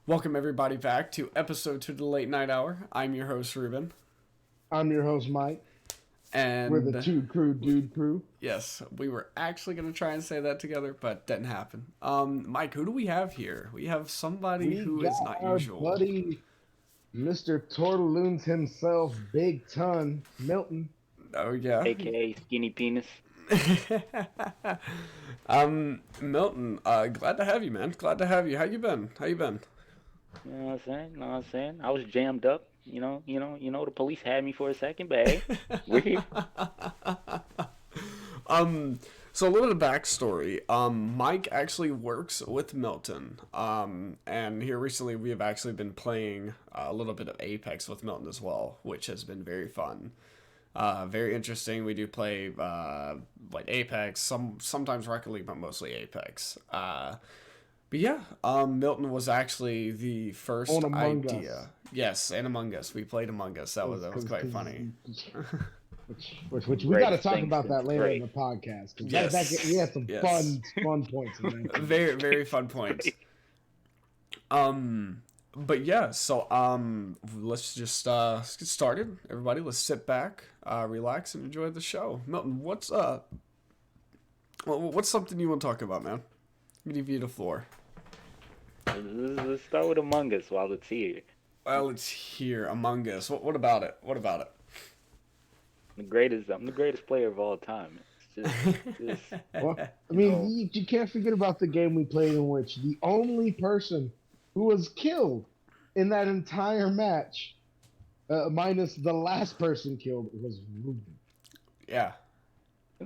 Welcome everybody back to episode 2 of the Late Night Hour. I'm your host Ruben, I'm your host, Mike. We're the and two Crude Dude Crew. yes, we were actually going to try and say that together, but didn't happen. Mike, who do we have here? We have somebody We who got is not our usual. buddy, Mr. Tortaloons himself, Big Ton, Milton. Oh yeah. aka Skinny Penis. Milton, glad to have you, man. Glad to have you. How you been? How you been? You know what I'm saying? You know what I'm saying? I was jammed up. The police had me for a second, but hey, we're here. So a little bit of backstory. Mike actually works with Milton. And here recently we have actually been playing a little bit of Apex with Milton as well, which has been very fun. Very interesting. We do play like Apex, sometimes Rocket League, but mostly Apex. But yeah, Milton was actually the first On Among idea. Us. Yes, and Among Us. We played Among Us. That was quite funny. Which we got to Greatest talk thing about that since later in great. the podcast. 'Cause Yes. we had some Yes. fun points in there. Very, very fun points. But yeah, so let's just let's get started. Everybody, let's sit back, relax, and enjoy the show. Milton, what's what's something you want to talk about, man? I'm gonna give you the floor. Let's start with Among Us while it's here. Well, it's here, Among Us. What about it? What about it? I'm the greatest player of all time. It's just Well, I mean, No. you can't forget about the game we played in which the only person who was killed in that entire match, minus the last person killed, was Ruben. Yeah.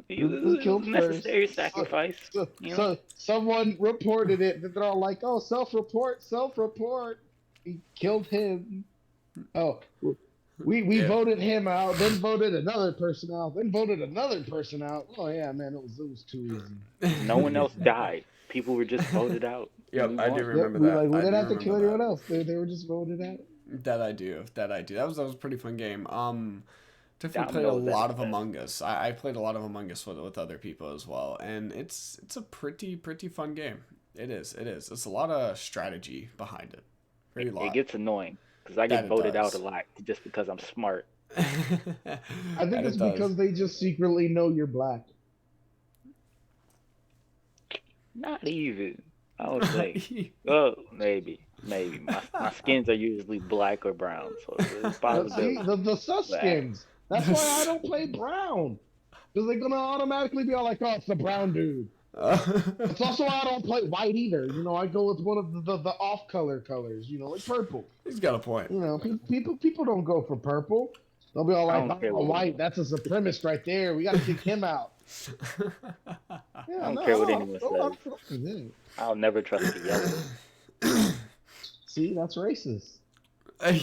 Who killed necessary first? sacrifice. So, You know? so someone reported it, and they're all like, "Oh, self-report." He killed him. Oh, we Yeah. voted him out, then voted another person out, then voted another person out. Oh yeah, man, it was too easy. No one else died. People were just voted out. Yep, We I do won. remember we that. we I didn't do have to kill remember anyone that. else. They were just voted out. That I do. That was a pretty fun game. Definitely played a Dominoes lot at of the best. Among Us. I played a lot of Among Us with other people as well, and it's a pretty fun game. It is. It's a lot of strategy behind it. Very It lot. gets annoying because I That get it voted out does. a lot just because I'm smart. I think That it's it does. because they just secretly know you're black. Not even. I would say. Oh, maybe. My skins are usually black or brown, so there's a See, possibility. the sus skins. That's why I don't play brown. Because they're gonna automatically be all like, "Oh, it's the brown dude." It's also why I don't play white either. You know, I go with one of the off colors. You know, like purple. He's got a point. You know, people don't go for purple. They'll be all I like, don't care "Oh, what- white. That's a supremacist right there. We got to kick him out." Yeah, I don't care what anyone I'm says. fucking it. I'll never trust the yellow. See, that's racist.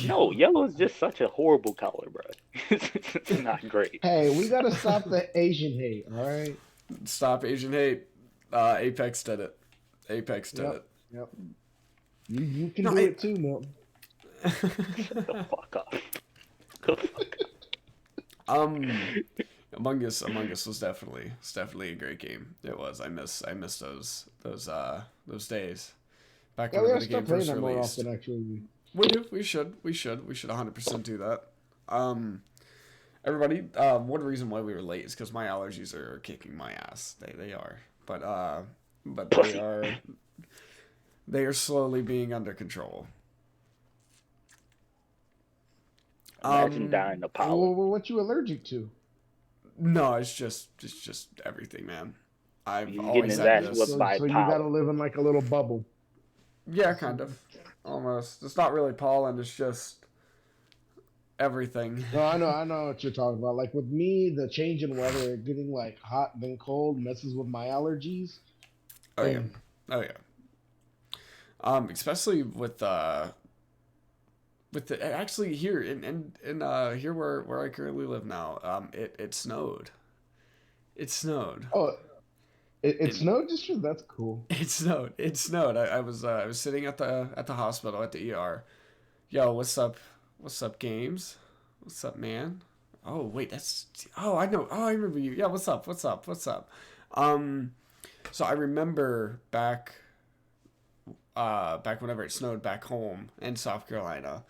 No, yellow is just such a horrible color, bro. It's not great. Hey, we gotta stop the Asian hate. All right. Stop Asian hate. Apex did it. Apex did Yep. Yep. You can No, do I- it too, Milton. Shut the fuck up. The fuck up. it. Among Us was definitely a great game. It was. I miss those days. Back Yeah, when we the gotta game start playing first that more released. often. Actually, We should 100% do that. Everybody, one reason why we were late is because my allergies are kicking my ass. They are, but Pussy. they are slowly being under control. Imagine dying of pollen. what you allergic to? No, it's just everything, man. I've He's always getting his had ass this. whooped. So, By so you pollen. gotta live in like a little bubble. Yeah, kind of, almost. It's not really pollen. It's just everything. No, I know what you're talking about. Like with me, the change in weather, getting like hot then cold, messes with my allergies. Oh yeah, And oh yeah. Especially with the actually here in here where I currently live now. It snowed. It snowed. oh, it And- snowed just for that's cool. It snowed. It snowed. I was sitting at the hospital at the ER. Yo, what's up? What's up, Games? What's up, man? Oh wait, that's I know. Oh, I remember you. Yeah, what's up? What's up? What's up? So I remember back back whenever it snowed back home in South Carolina,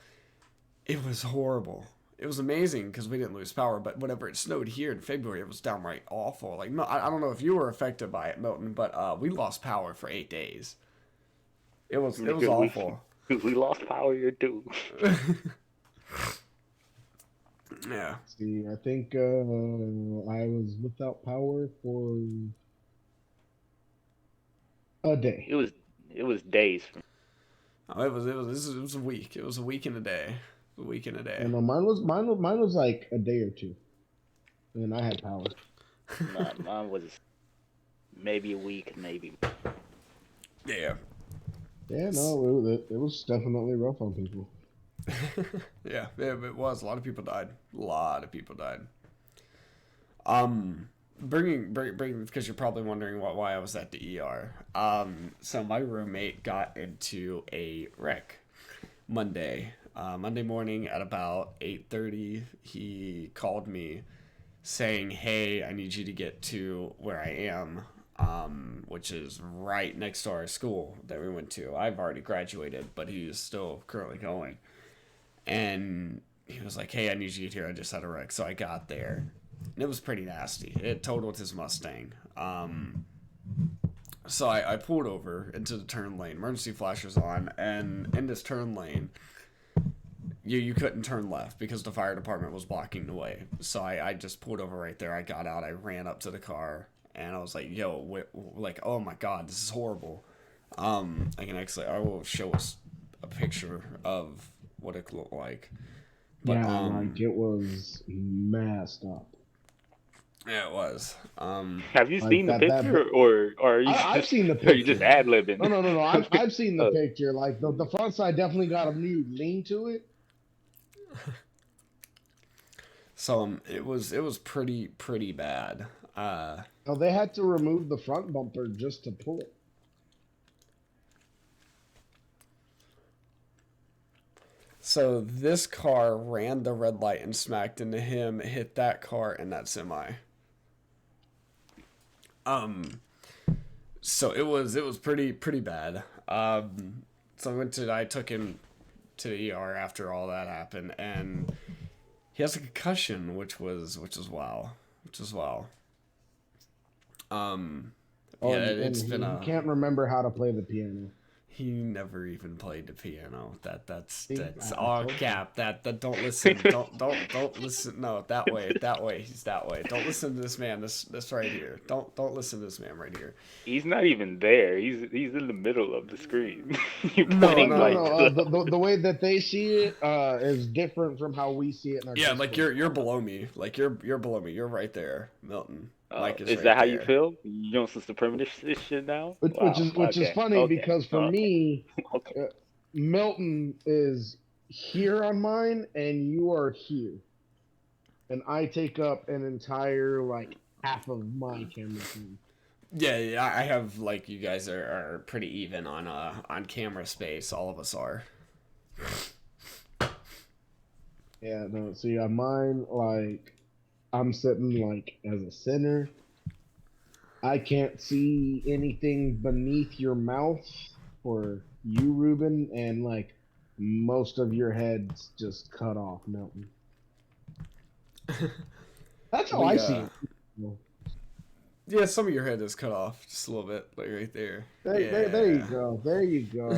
it was horrible. It was amazing because we didn't lose power, but whenever it snowed here in February, it was downright awful. Like, I don't know if you were affected by it, Milton, but we lost power for 8 days. It was awful. We lost power here too. Yeah. See, I think I was without power for a day. It was days. Oh, it was a week. It was a week and a day. A week and a day. You know, mine was like a day or two, and I had power. Mine was maybe a week, maybe. Yeah. Yeah, no, it was definitely rough on people. Yeah, it was. A lot of people died. Bringing because you're probably wondering why I was at the ER. So my roommate got into a wreck Monday morning at about 8:30. He called me saying, "Hey, I need you to get to where I am." Which is right next to our school that we went to. I've already graduated, but he's still currently going. And he was like, "Hey, I need you to get here. I just had a wreck." So I got there. And it was pretty nasty. It totaled his Mustang. So I pulled over into the turn lane. Emergency flashers on. And in this turn lane, you couldn't turn left because the fire department was blocking the way. So I just pulled over right there. I got out. I ran up to the car. And I was like, "Yo, like, oh my God, this is horrible." I will show us a picture of what it looked like. But, yeah, like it was messed up. Yeah, it was. Have you seen the picture, or are you? I've seen the picture. Are you just ad libbing? No. I've seen the picture. Like the front side definitely got a new lean to it. So it was pretty bad. No, they had to remove the front bumper just to pull it. So this car ran the red light and smacked into him, hit that car and that semi. So it was pretty bad. So I took him to the ER after all that happened, and he has a concussion, which was wow. It's been he can't remember how to play the piano. He never even played the piano. That's all cap. That don't listen. Don't listen. No, that way. He's that way. Don't listen to this man. This right here. Don't listen to this man right here. He's not even there. He's in the middle of the screen. No. The way that they see it is different from how we see it in our Discord. Like you're below me. Like you're below me. You're right there, Milton. Is right that how you feel? You on some supremacist shit now? Which is funny because for me, Milton is here on mine and you are here, and I take up an entire like half of my camera screen. Yeah, I have like you guys are pretty even on camera space. All of us are. Yeah, no. See, on mine, like I'm sitting like as a center. I can't see anything beneath your mouth for you, Ruben, and like most of your head's just cut off, Milton. That's how I see it. Yeah, some of your head is cut off just a little bit, like right there. There you go. There you go.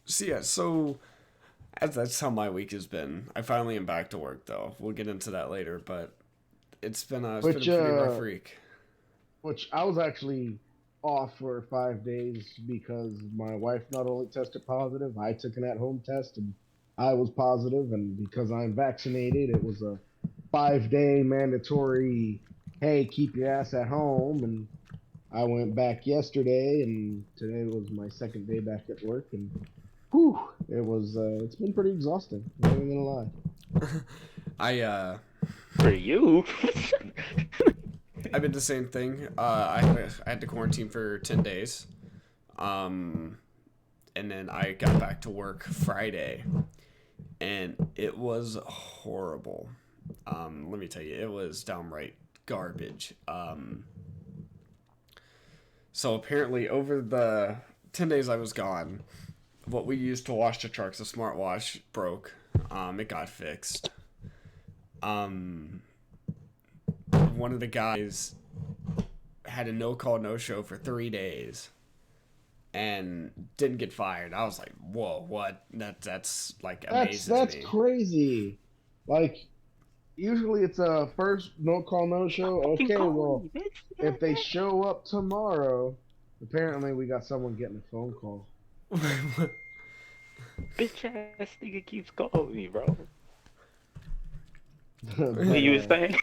So that's how my week has been. I finally am back to work though. We'll get into that later, but it's been a pretty rough week. Which I was actually off for 5 days because my wife not only tested positive, I took an at-home test and I was positive, and because I'm vaccinated, it was a 5-day mandatory, hey, keep your ass at home, and I went back yesterday, and today was my second day back at work, and whew, it's been pretty exhausting, I'm not even gonna lie. For you? I did the same thing. I had to quarantine for 10 days. And then I got back to work Friday, and it was horrible. Let me tell you, it was downright garbage. So apparently, over the 10 days I was gone, what we used to wash the trucks, the smartwash, broke. It got fixed. Um, One of the guys had a no call, no show for 3 days and didn't get fired. I was like, whoa, what? That's like amazes That's me. crazy. Like usually it's a first no call no show. Fucking Okay, call well me, bitch. if they show up tomorrow, apparently we got someone getting a phone call. Bitch ass nigga keeps calling me, bro. But, What you was saying?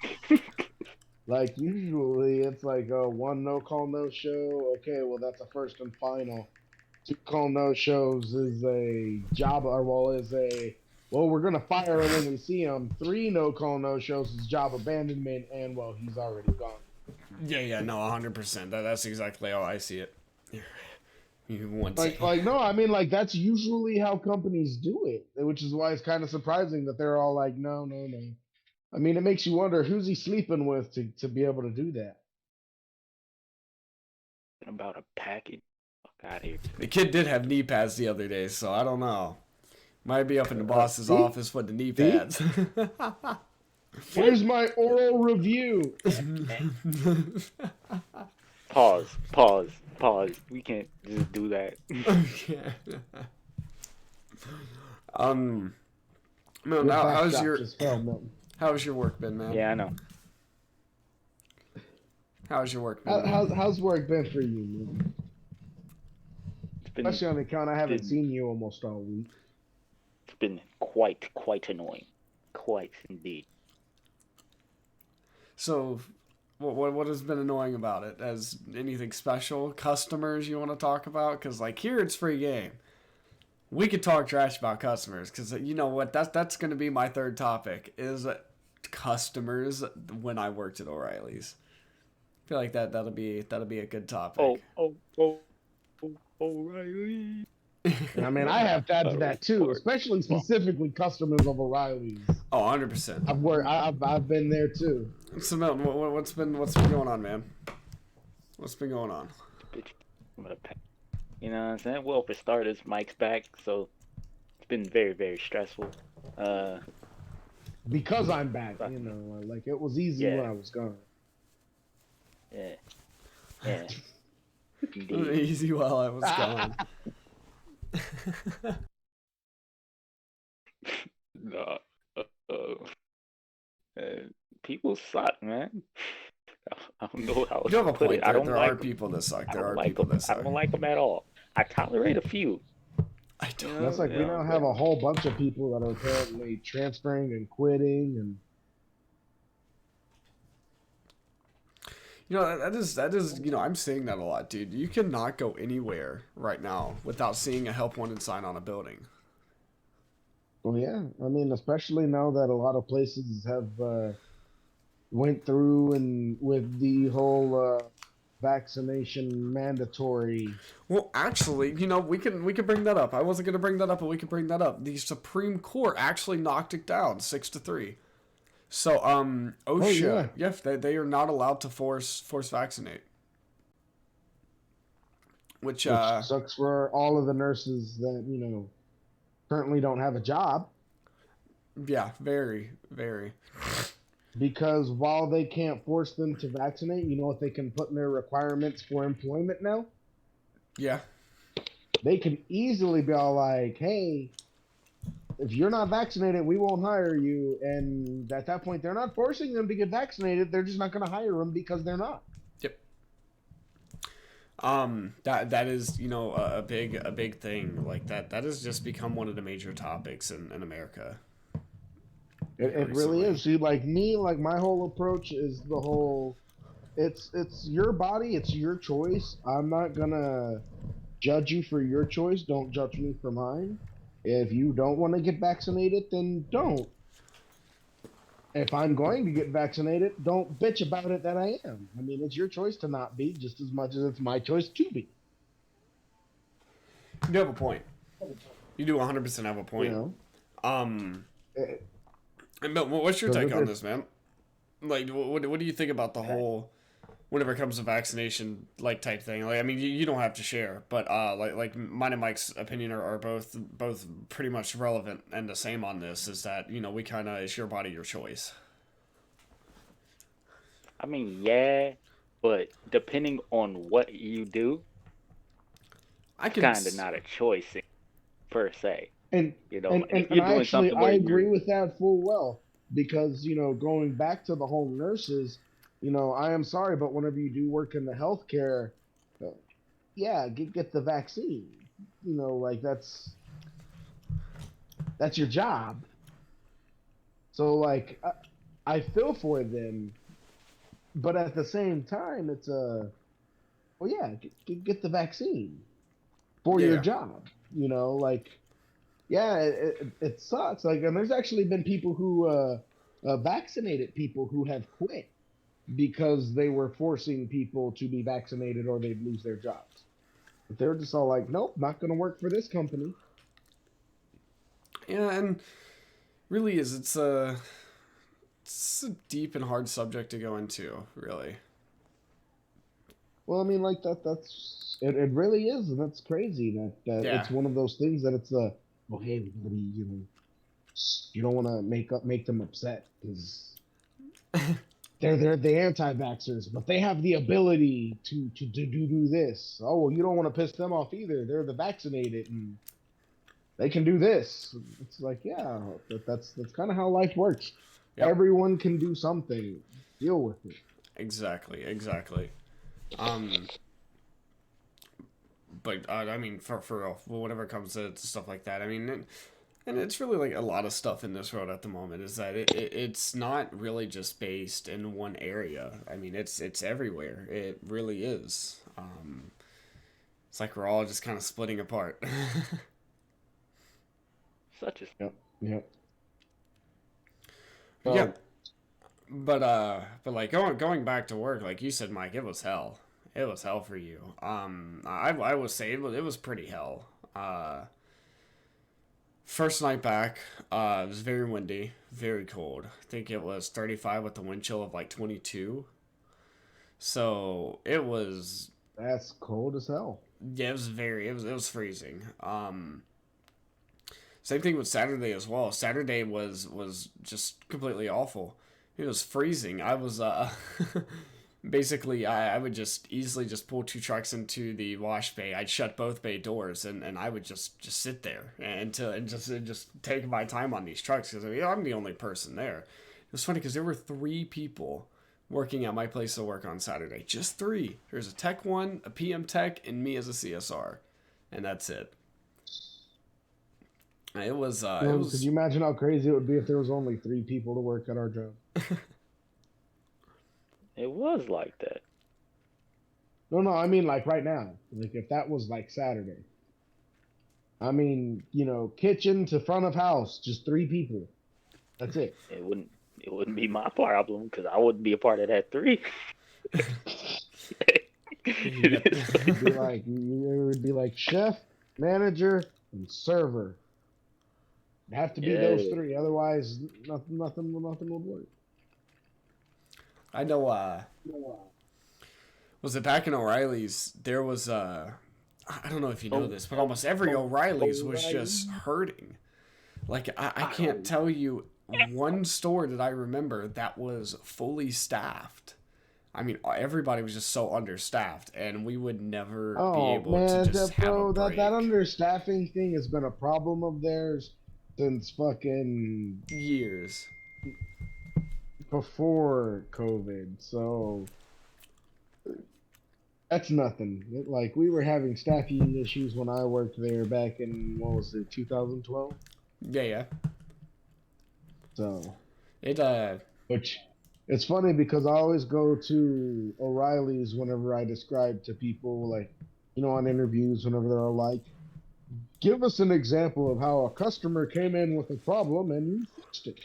like usually it's like one no call no show. Okay, well that's a first and final. Two call no shows is a job, or well is a well we're gonna fire him when we see him. Three no call no shows is job abandonment, and well he's already gone. Yeah, no, 100%. That's exactly how I see it. You want Like no, I mean like that's usually how companies do it, which is why it's kind of surprising that they're all like no no no. I mean it makes you wonder who's he sleeping with to be able to do that. About a package. Fuck out of here. The kid did have knee pads the other day, so I don't know. Might be up in the boss's see? office with the knee pads. Here's my oral review. Pause. We can't just do that. Milton, Your how's backdrop your just fell, Milton. how's your work been, man? Yeah, I know. How's your work been? How's work been for you, Milton? It's been Especially on the account I haven't seen you almost all week. it's been quite annoying. Quite indeed. So, what has been annoying about it? As anything special? Customers you want to talk about? Because like here it's free game. We could talk trash about customers because you know what? That's going to be my third topic is customers when I worked at O'Reilly's. I feel like that'll be a good topic. O'Reilly. And I mean, I have to add to that too, especially specifically customers of O'Reilly's. Oh, 100%. I've been there too. So Milton, what's been going on, man? What's been going on? You know what I'm saying? Well, for starters, Mike's back, so it's been very, very stressful. Because I'm back, you know, like it was easy when I was gone. Yeah. Indeed. Easy while I was gone. No. People suck, man. I don't know how You have a to put point. it. I don't There like are people that suck. I There don't are like people them. that suck. I don't like them at all. I tolerate a few. I don't. That's like we now have a whole bunch of people that are apparently transferring and quitting, and You know, that is, you know, I'm seeing that a lot, dude. You cannot go anywhere right now without seeing a help wanted sign on a building. well, yeah, I mean, especially now that a lot of places have went through and with the whole vaccination mandatory. Well, actually, you know, we can bring that up. I wasn't going to bring that up, but we can bring that up. The Supreme Court actually knocked it down 6-3. So, OSHA, yes, they are not allowed to force vaccinate. Which sucks for all of the nurses that, you know, currently don't have a job. Yeah, very, very. Because while they can't force them to vaccinate, you know what they can put in their requirements for employment now? Yeah. They can easily be all like, hey, if you're not vaccinated, we won't hire you. And at that point, they're not forcing them to get vaccinated. They're just not going to hire them because they're not. Yep. That is, you know, a big thing like that. That has just become one of the major topics in America. It really is. See, like me, like my whole approach is the whole, it's your body, it's your choice. I'm not gonna judge you for your choice. Don't judge me for mine. If you don't want to get vaccinated, then don't. If I'm going to get vaccinated, don't bitch about it that I am. I mean, it's your choice to not be just as much as it's my choice to be. You have a point. You do 100% have a point. You know? What's your take on this, man? Like, what do you think about the whole? whenever it comes to vaccination, like type thing. Like, I mean, you don't have to share, but like mine and Mike's opinion are both pretty much relevant and the same on this. Is that we kind of it's your body, your choice. I mean, yeah, but depending on what you do, I it's can. kind of not a choice per se. And You know, and and and, if and you're I doing actually something I where agree you're, with that full well because going back to the home nurses, I am sorry, but whenever you do work in the healthcare, uh, yeah, get the vaccine. Like that's your job. So like I feel for them, but at the same time, it's well, yeah, get the vaccine for your Yeah. job. Like yeah, it sucks. Like, and there's actually been people who vaccinated people who have quit because they were forcing people to be vaccinated or they'd lose their jobs. But they're just all like, nope, not going to work for this company. Yeah, and really is it's a deep and hard subject to go into, really. Well, I mean, like that's it really is, and that's crazy that Yeah. it's one of those things that it's well, hey, we gotta be, you don't want to make them upset because they're the anti-vaxxers, but they have the ability to do this. Oh, well, you don't want to piss them off either. They're the vaccinated and they can do this. It's like, yeah, that's kind of how life works. Yep. Everyone can do something. Deal with it. Exactly. Um, but I mean, for whenever it comes to stuff like that, I mean, and it's really like a lot of stuff in this world at the moment is that it's not really just based in one area. I mean, it's everywhere. It really is. It's like we're all just kind of splitting apart. such as Yep. Yeah, Well, but like going back to work, like you said, Mike, it was hell. It was hell for you. I would say it was pretty hell. First night back, it was very windy, very cold. I think it was 35 with the wind chill of like 22. So it was, that's cold as hell. yeah, it was freezing. Same thing with Saturday as well. Saturday was just completely awful. It was freezing. I was basically I would just easily just pull two trucks into the wash bay. I'd shut both bay doors and I would just sit there and just take my time on these trucks because I'm the only person there. It was funny because there were 3 people working at my place of work on Saturday. Just 3. There's a tech one, a PM tech, and me as a CSR, and that's it. It was Could you imagine how crazy it would be if there was only 3 people to work at our job? it was like that. No, I mean like right now. Like if that was like Saturday. I mean, kitchen to front of house, just 3 people. That's it. It wouldn't be my problem because I wouldn't be a part of that 3. It would be like chef, manager, and server. It'd have to be those Yeah. 3. Otherwise, nothing would work. I know. Was it back in O'Reilly's? There was I don't know if you know this, but almost every O'Reilly's was just hurting. Like I can't tell you one store that I remember that was fully staffed. I mean, everybody was just so understaffed, and we would never be Oh able man, to just have a break. that understaffing thing has been a problem of theirs since fucking Years. before COVID. So that's nothing. Like we were having staffing issues when I worked there back in what was it, 2012? Yeah. So It which it's funny because I always go to O'Reilly's whenever I describe to people like on interviews whenever they're like, give us an example of how a customer came in with a problem and you fixed it.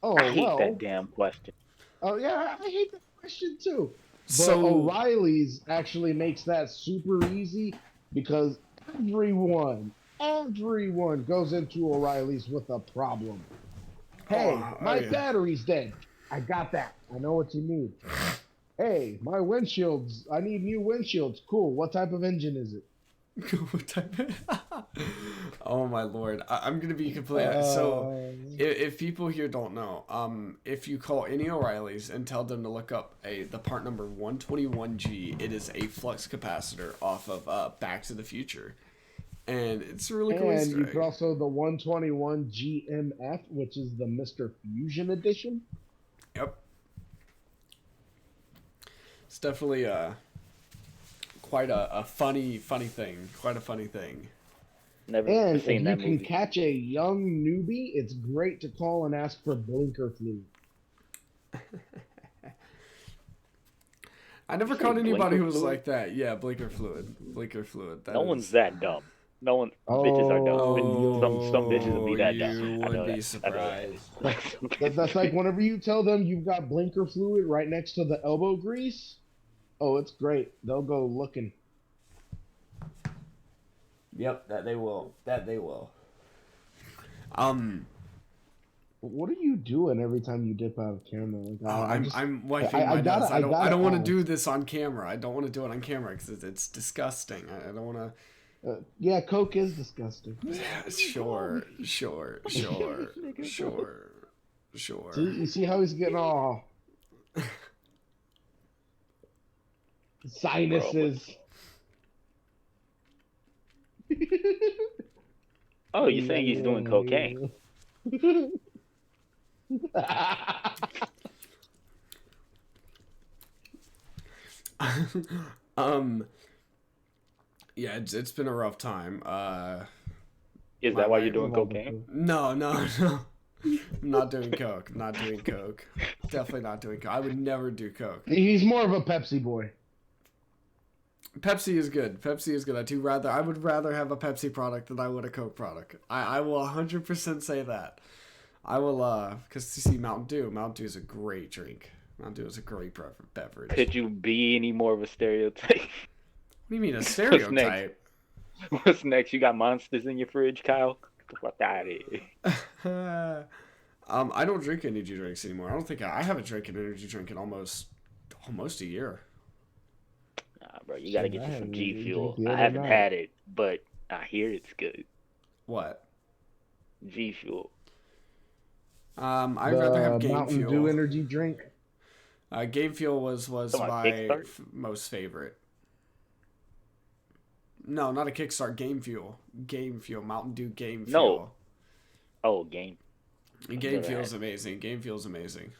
Oh I hate well. that damn question. Oh yeah, I hate that question too. But So O'Reilly's actually makes that super easy because everyone goes into O'Reilly's with a problem. Hey, my yeah. battery's dead. I got that. I know what you need. Hey, my windshields. I need new windshields. Cool. What type of engine is it? What type Oh my lord. I'm gonna be completely so Uh, if people here don't know, if you call any O'Reilly's and tell them to look up the part number 121G, it is a flux capacitor off of Back to the Future. And it's a really cool and Easter you could egg. also the 121 GMF, which is the Mr. Fusion edition. Yep. It's definitely quite a funny thing. Quite a funny thing. Never And if seen you that can movie. catch a young newbie, it's great to call and ask for blinker fluid. I never You say caught anybody blinker who was fluid? like that. Yeah, blinker fluid. Blinker fluid. That No is. one's that dumb. No one. Bitches are dumb. Some bitches will Oh, be that dumb. you I know would be that. I know surprised. that. That's like whenever you tell them you've got blinker fluid right next to the elbow grease. Oh, it's great. They'll go looking. Yep, that they will. That they will. What are you doing every time you dip out of camera? Like, I'm wiping my gotta, nose. I I gotta don't want to ask. do this on camera. I don't want to do it on camera because it's disgusting. I don't want to. Yeah, Coke is disgusting. Sure. See, you see how he's getting all Bro, sinuses. oh, you saying he's doing cocaine? um. Yeah, it's been a rough time. Is My that why my you're doing cocaine? no. I'm not doing coke. I'm not doing coke. Definitely not doing coke. I would never do coke. He's more of a Pepsi boy. Pepsi is good. Pepsi is good. I would rather have a Pepsi product than I would a Coke product. I will 100% say that. I will because you see Mountain Dew. Mountain Dew is a great drink. Mountain Dew is a great beverage. Could you be any more of a stereotype? What do you mean a What's next? stereotype? What's next? You got monsters in your fridge, Kyle? Get the fuck out of here. I don't drink energy drinks anymore. I don't think I haven't drank an energy drink in almost a year. Nah, bro, you gotta get I you had some an G energy Fuel. drink the I other haven't night. had it, but I hear it's good. What? G Fuel. I'd rather have The Game Mountain Dew Fuel. energy drink. Game Fuel was Come on, my Kickstart? most favorite. No, not a Kickstart. Game Fuel. Game Fuel. Mountain Dew Game No. Fuel. Oh, game. Game never Fuel's had amazing. Game Fuel's amazing.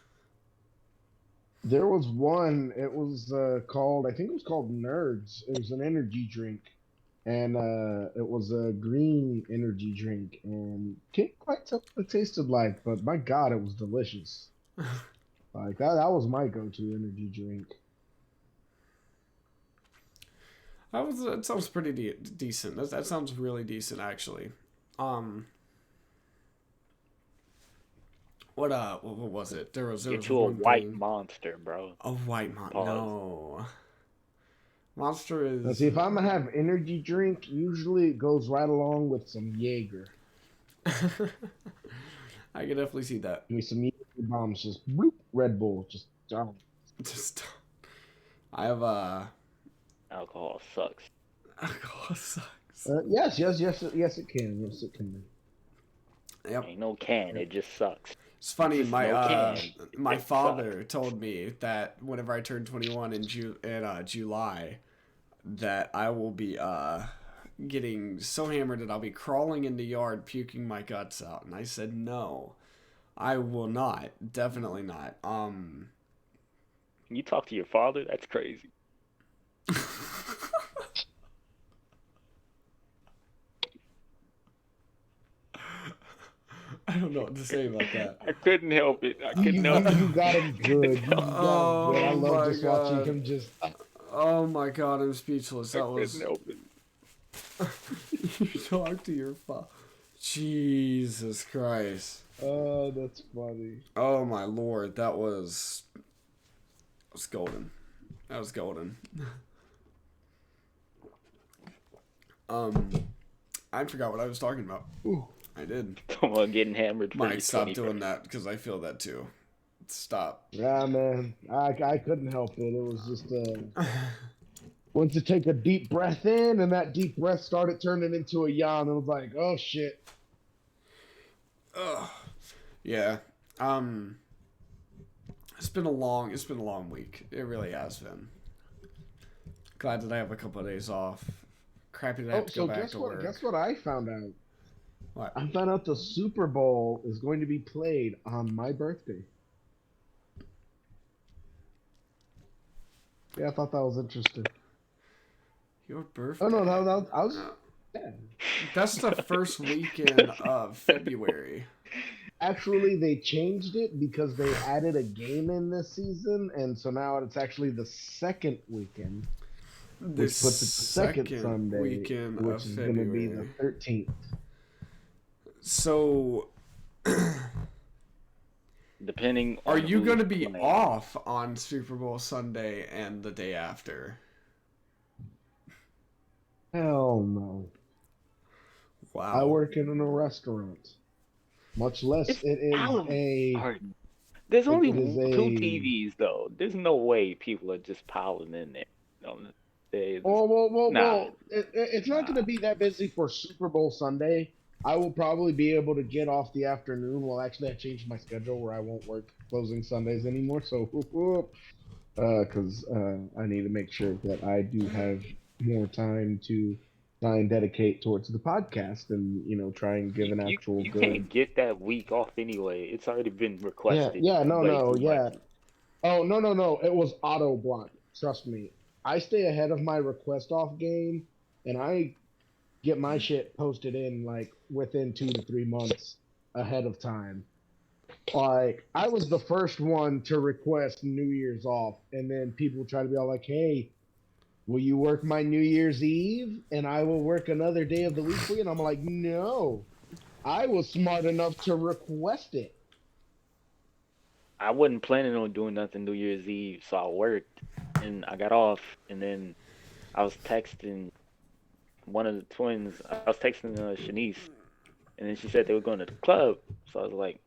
There was one. It was called. I think it was called Nerds. It was an energy drink, and it was a green energy drink, and can't quite tell what it tasted like, but my God, it was delicious. Like that was my go-to energy drink. That sounds pretty decent. That sounds really decent, actually. What was it? There was Get you a one white thing. monster, bro. A white monster. Pause. No. Monster is. Now, see, if I'm gonna have energy drink, usually it goes right along with some Jaeger. I can definitely see that. Give me some Jaeger bombs, just bloop, Red Bull, just down. Just, I have Alcohol sucks. alcohol sucks. Yes, it can. Yes, it can. Yep. Ain't no can, it just sucks. It's funny. Just no can. My It father told me that whenever I turn 21 in July, that I will be getting so hammered that I'll be crawling in the yard puking my guts out. And I said no, I will not. Definitely not. You talk to your father? That's crazy. I don't know what to say about that. I couldn't help it. I couldn't You help it. got him good. You got him good. I Oh love my just watching God. him just. Oh my God, I'm speechless. I That was. couldn't help it. You talk to your father. Jesus Christ. Oh, that's funny. Oh my Lord, that was golden. That was golden. I forgot what I was talking about. Ooh. I did. Come on, getting hammered for Mike, your stop 21st. doing that because I feel that too. Stop. Yeah, man. I couldn't help it. It was just went to take a deep breath in, and that deep breath started turning into a yawn. And I was like, oh shit. Ugh. Yeah. Um. It's been a long week. It really has been. Glad that I have a couple of days off. Crappy that I have Oh, to go so back guess to what? work. Guess what I found out? What? I found out the Super Bowl is going to be played on my birthday. Yeah, I thought that was interesting. Your birthday? Oh no, I was. Yeah. That's the first weekend of February. Actually, they changed it because they added a game in this season, and so now it's actually the second weekend, The which puts it the second second Sunday, weekend of which is going to be the February. 13th. So, Depending are on you who's going to be playing. off on Super Bowl Sunday and the day after? Hell no. Wow. I work in a restaurant. Much less It's it is a. Halliburton. There's only It is two a. TVs though. There's no way people are just piling in there on the day. Nah, It's not going to be that busy for Super Bowl Sunday. I will probably be able to get off the afternoon. Well, actually, I changed my schedule where I won't work closing Sundays anymore. So, because I need to make sure that I do have more time to try and dedicate towards the podcast and, try and give you, an you actual you good. can't get that week off anyway. It's already been Yeah, requested yeah, no, way no, too much. yeah. Oh, no, no, no. It was auto block. Trust me. I stay ahead of my request off game, and I get my shit posted in like within 2 to 3 months ahead of time. Like I was the first one to request New Year's off, and then people try to be all like, "Hey, will you work my New Year's Eve, and I will work another day of the week for you?" And I'm like, "No, I was smart enough to request it." I wasn't planning on doing nothing New Year's Eve, so I worked and I got off, and then I was texting one of the twins. I was texting Shanice, and then she said they were going to the club. So I was like,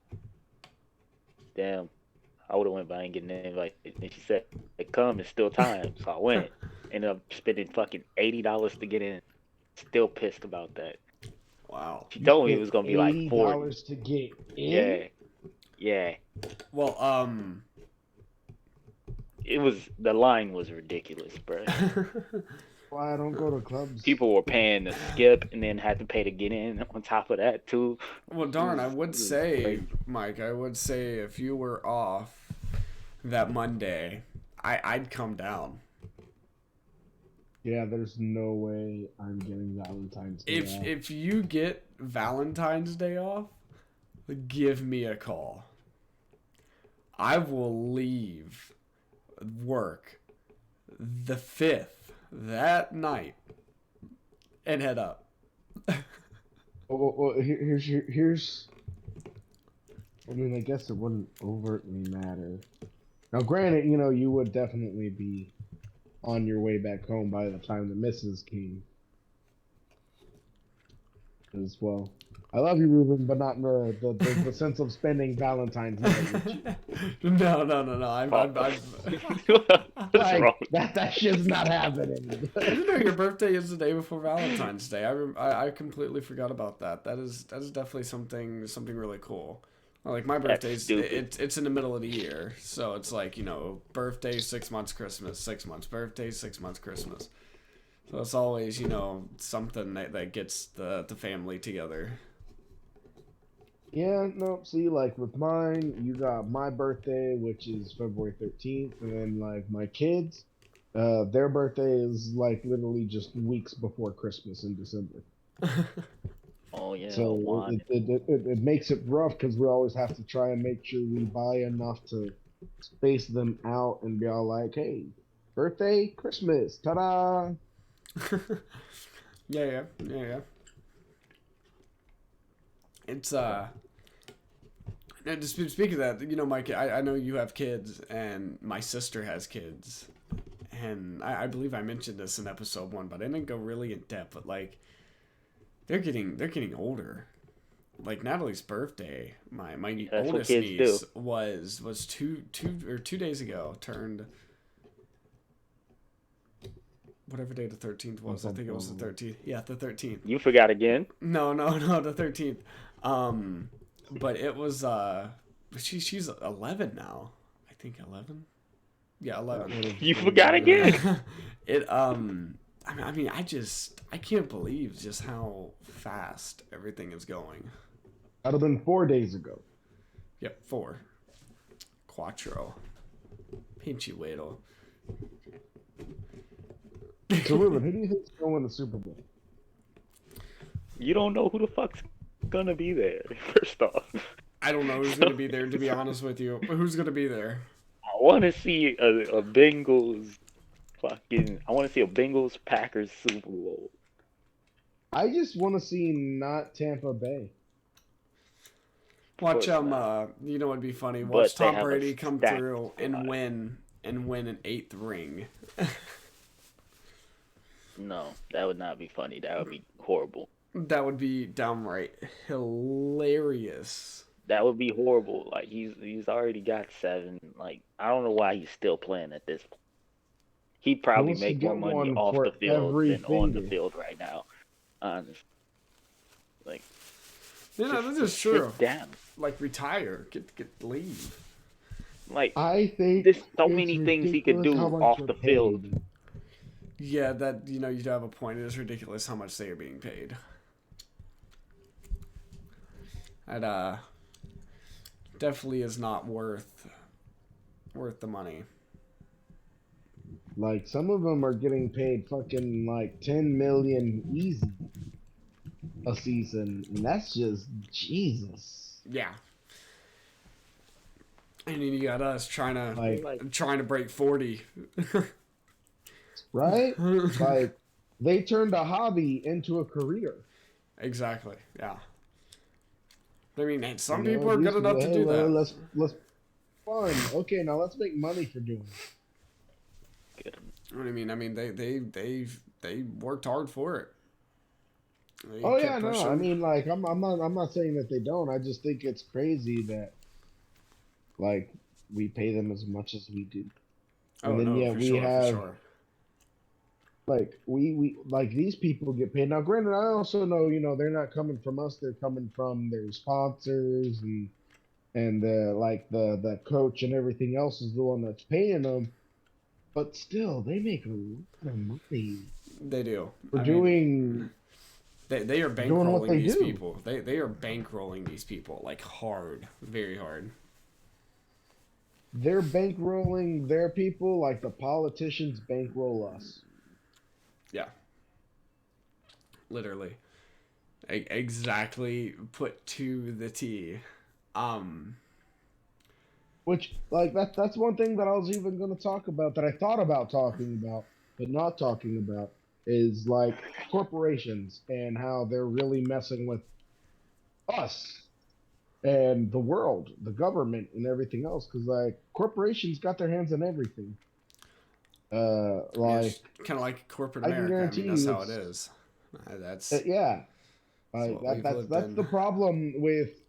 damn, I would have went, but I ain't getting an invite. And she said, hey, come, it's still time. So I went. Ended up spending fucking $80 to get in. Still pissed about that. Wow. She You told me it spent was gonna be like 40. $80 to get in. Yeah, yeah. Well, The line was ridiculous, bro. Why I don't go to clubs? People were paying to skip and then had to pay to get in on top of that too. Well, darn, I would say, Mike, I would say if you were off that Monday, I'd come down. Yeah, there's no way I'm getting Valentine's Day off. If you get Valentine's Day off, give me a call. I will leave work the 5th that night and head up. Here's. I mean, I guess it wouldn't overtly matter. Now, granted, you would definitely be on your way back home by the time the missus came. As well. I love you, Ruben, but not in the sense of spending Valentine's night with you. No. I'm What's Like, wrong? that shit's not happening. Didn't know your birthday is the day before Valentine's Day. I completely forgot about that. That is definitely something really cool. Like my birthday's it's in the middle of the year, so it's like birthday 6 months Christmas 6 months birthday 6 months Christmas. So it's always something that gets the family together. Yeah, no, see, like with mine, you got my birthday, which is February 13th, and then like my kids, their birthday is like literally just weeks before Christmas in December. Oh yeah, So it makes it rough because we always have to try and make sure we buy enough to space them out and be all like, hey, birthday, Christmas, ta-da! Yeah. It's now, just speaking of that, Mike, I know you have kids, and my sister has kids, and I believe I mentioned this in episode 1, but I didn't go really in depth. But like, they're getting older, like Natalie's birthday, my That's what oldest kids do. niece was 2 days ago turned whatever day the 13th was. I think it was the 13th. Yeah, the 13th. You forgot again. No, the 13th. But it was she's 11 now. I think 11. Yeah, 11. You forgot again. It I mean I can't believe just how fast everything is going. That'd have been 4 days ago. Yep, 4. Quattro. Pinchy Weddle. So, Ruben, who do you think's going to win the Super Bowl? You don't know who the fuck's gonna be there. First off, I don't know who's gonna be there, to be honest with you. But who's gonna be there? I want to see a Bengals I want to see a Bengals Packers Super Bowl. I just want to see not Tampa Bay. Watch you know what'd be funny? But Watch they Tom have a Brady come stacked through and squad. win an 8th ring. No, that would not be funny. That would be horrible. That would be downright hilarious. That would be horrible. Like he's already got 7. Like I don't know why he's still playing at this point. He'd probably wants to make more get money one off for the field than on the everything. field right now. Honestly. Like Yeah, just this is true. sit down. Like retire, get leave. Like I think there's so it's many things he could ridiculous do how much off they're the field. paid. Yeah, that you do have a point. It is ridiculous how much they are being paid. That definitely is not worth the money. Like, some of them are getting paid fucking like 10 million easy a season, and that's just Jesus. Yeah. And then you got us trying to break 40. Right? Like, they turned a hobby into a career. Exactly. Yeah. I mean, and some You know, people are it good used to enough be, to hey, do well, that. let's fun. Okay, now let's make money for doing it. Good. What do you mean? I mean, they worked hard for it. They Oh kept yeah, no. pushing. I mean, like, I'm not saying that they don't. I just think it's crazy that, like, we pay them as much as we do, and then no, yeah, for we sure, have for sure. like we like these people get paid. Now, granted, I also know they're not coming from us. They're coming from their sponsors and like the coach and everything else is the one that's paying them. But still, they make a lot of money They do. for I mean, doing. they are doing what bankrolling they these do. people. They are bankrolling these people like hard, very hard. They're bankrolling their people like the politicians bankroll us. Yeah. Literally. Exactly put to the T. Which, like, that's one thing that I was even going to talk about, that I thought about talking about, but not talking about, is like corporations and how they're really messing with us and the world, the government, and everything else. Because, like, corporations got their hands in everything. Like, kind of like corporate I can America. I guarantee mean, that's you how it it's- is. That's yeah. that's Like, what we've lived that's in. the problem with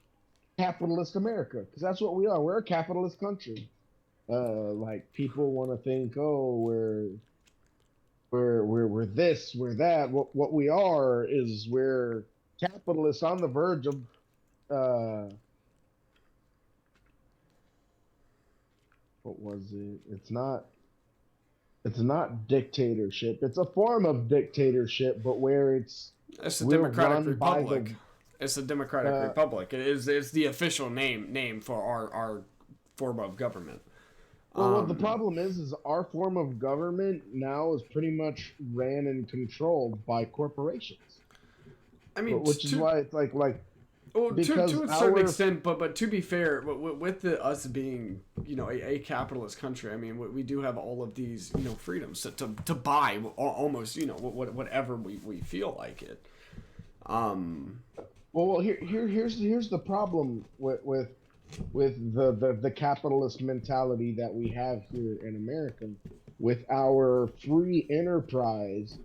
capitalist America, because that's what we are. We're a capitalist country. Like, people want to think, oh, we're this, we're that. What we are is we're capitalists on the verge of what was it? It's not dictatorship. It's a form of dictatorship, but where It's a we're Democratic run by Republic. It's a Democratic Republic. It's the official name for our form of government. Well, what the problem is our form of government now is pretty much ran and controlled by corporations. I mean, Which is why it's like well, because to a certain our- extent, but to be fair, with us being a capitalist country, I mean we do have all of these freedoms to buy almost whatever we feel like it. well, here's the problem with the capitalist mentality that we have here in America. With our free enterprise,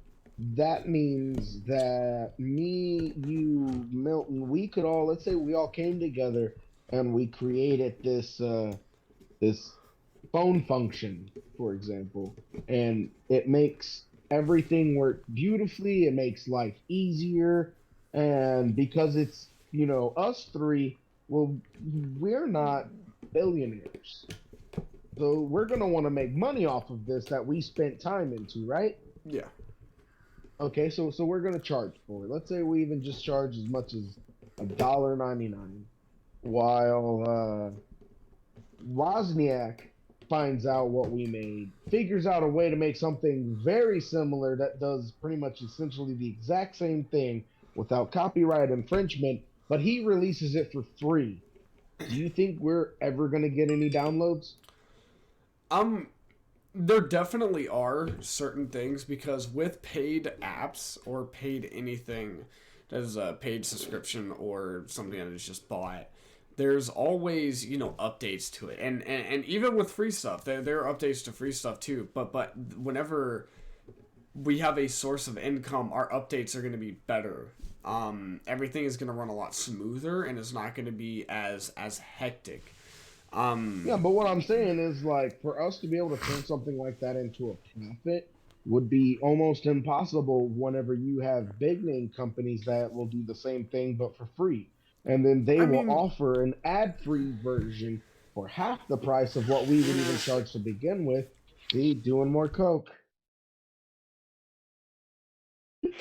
that means that me, you, Milton, we could all, let's say we all came together and we created this phone function, for example, and it makes everything work beautifully. It makes life easier, and because it's us three, well, we're not billionaires, so we're gonna want to make money off of this that we spent time into, right? Yeah. Okay, so we're gonna charge for it. Let's say we even just charge as much as $1.99, while Wozniak finds out what we made, figures out a way to make something very similar that does pretty much essentially the exact same thing without copyright infringement, but he releases it for free. Do you think we're ever gonna get any downloads? Um, there definitely are certain things, because with paid apps or paid anything that is a paid subscription or something that is just bought, there's always updates to it, and even with free stuff, there are updates to free stuff too. But whenever we have a source of income, our updates are going to be better. Everything is going to run a lot smoother, and it's not going to be as hectic. Yeah, but what I'm saying is, like, for us to be able to turn something like that into a profit would be almost impossible whenever you have big name companies that will do the same thing but for free. And then they I will mean, offer an ad-free version for half the price of what we would even charge to begin with. See, doing more coke.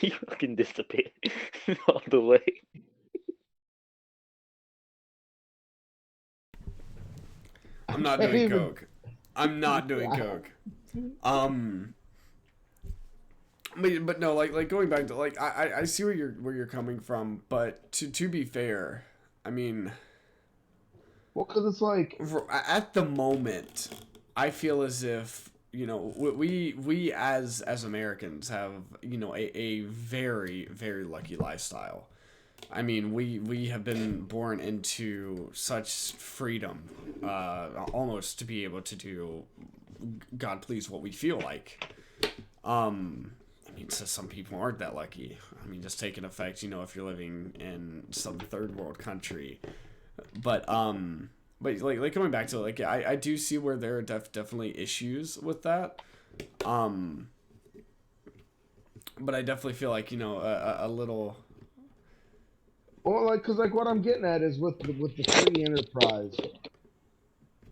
You fucking disappear all the way. I'm not Can't doing even. coke. I'm not doing Wow. coke. Um, but no, like going back to, like, I see where you're coming from, but to be fair, I mean, Well, because it's like, at the moment, I feel as if we as Americans have a very very lucky lifestyle. I mean, we have been born into such freedom, almost to be able to do, God please, what we feel like. I mean, so some people aren't that lucky. I mean, just take an effect, if you're living in some third world country. But like going back to it, like, I do see where there are definitely issues with that. But I definitely feel like a little. well, like, because like what I'm getting at is with the free enterprise,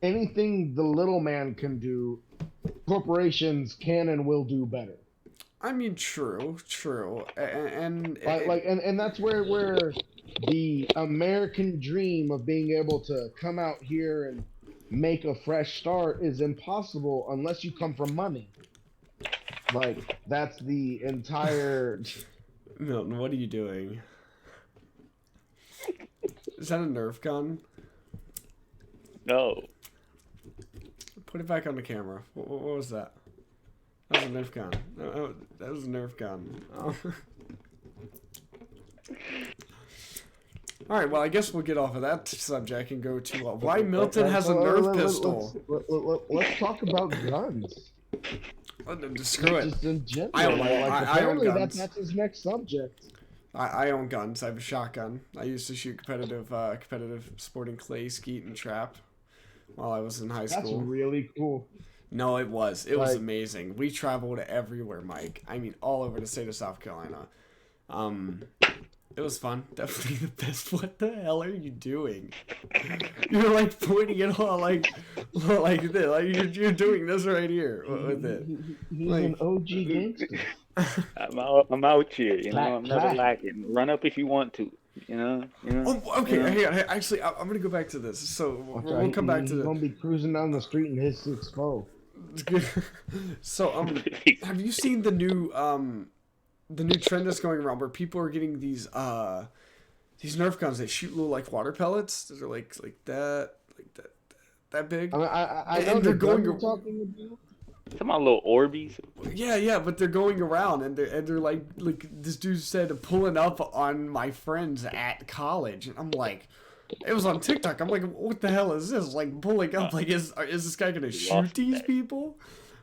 anything the little man can do, corporations can and will do better. I mean, true, and And that's where the American dream of being able to come out here and make a fresh start is impossible unless you come from money. Like, that's the entire. Milton, what are you doing? Is that a Nerf gun? No. Put it back on the camera. What was that? That was a Nerf gun. No, that was a Nerf gun. Oh. All right, well, I guess we'll get off of that subject and go to why Milton has a Nerf pistol. Let's talk about guns. Screw it. Just in general. I own Apparently guns. that's his next subject. I own guns. I have a shotgun. I used to shoot competitive sporting clay, skeet, and trap while I was in high That's school. really cool. No, it was. It was amazing. We traveled everywhere, Mike. I mean, all over the state of South Carolina. It was fun. Definitely the best. What the hell are you doing? You're like pointing it all like this. Like you're doing this right here with it. He's Like, an OG gangster. I'm out here, I'm never Clack. lacking. Run up if you want to, Oh, okay. Hey, actually, I'm gonna go back to this. So we'll come back to He's the. gonna be cruising down the street in his 6'4". So have you seen the new trend that's going around where people are getting these Nerf guns that shoot little like water pellets that are like that big? I mean, I know And the they're gun going. you're talking about. Some of my little Orbeez. Yeah, but they're going around and they're like this dude said pulling up on my friends at college, and I'm like, it was on TikTok. I'm like, what the hell is this? Like pulling up, like is this guy gonna shoot these people?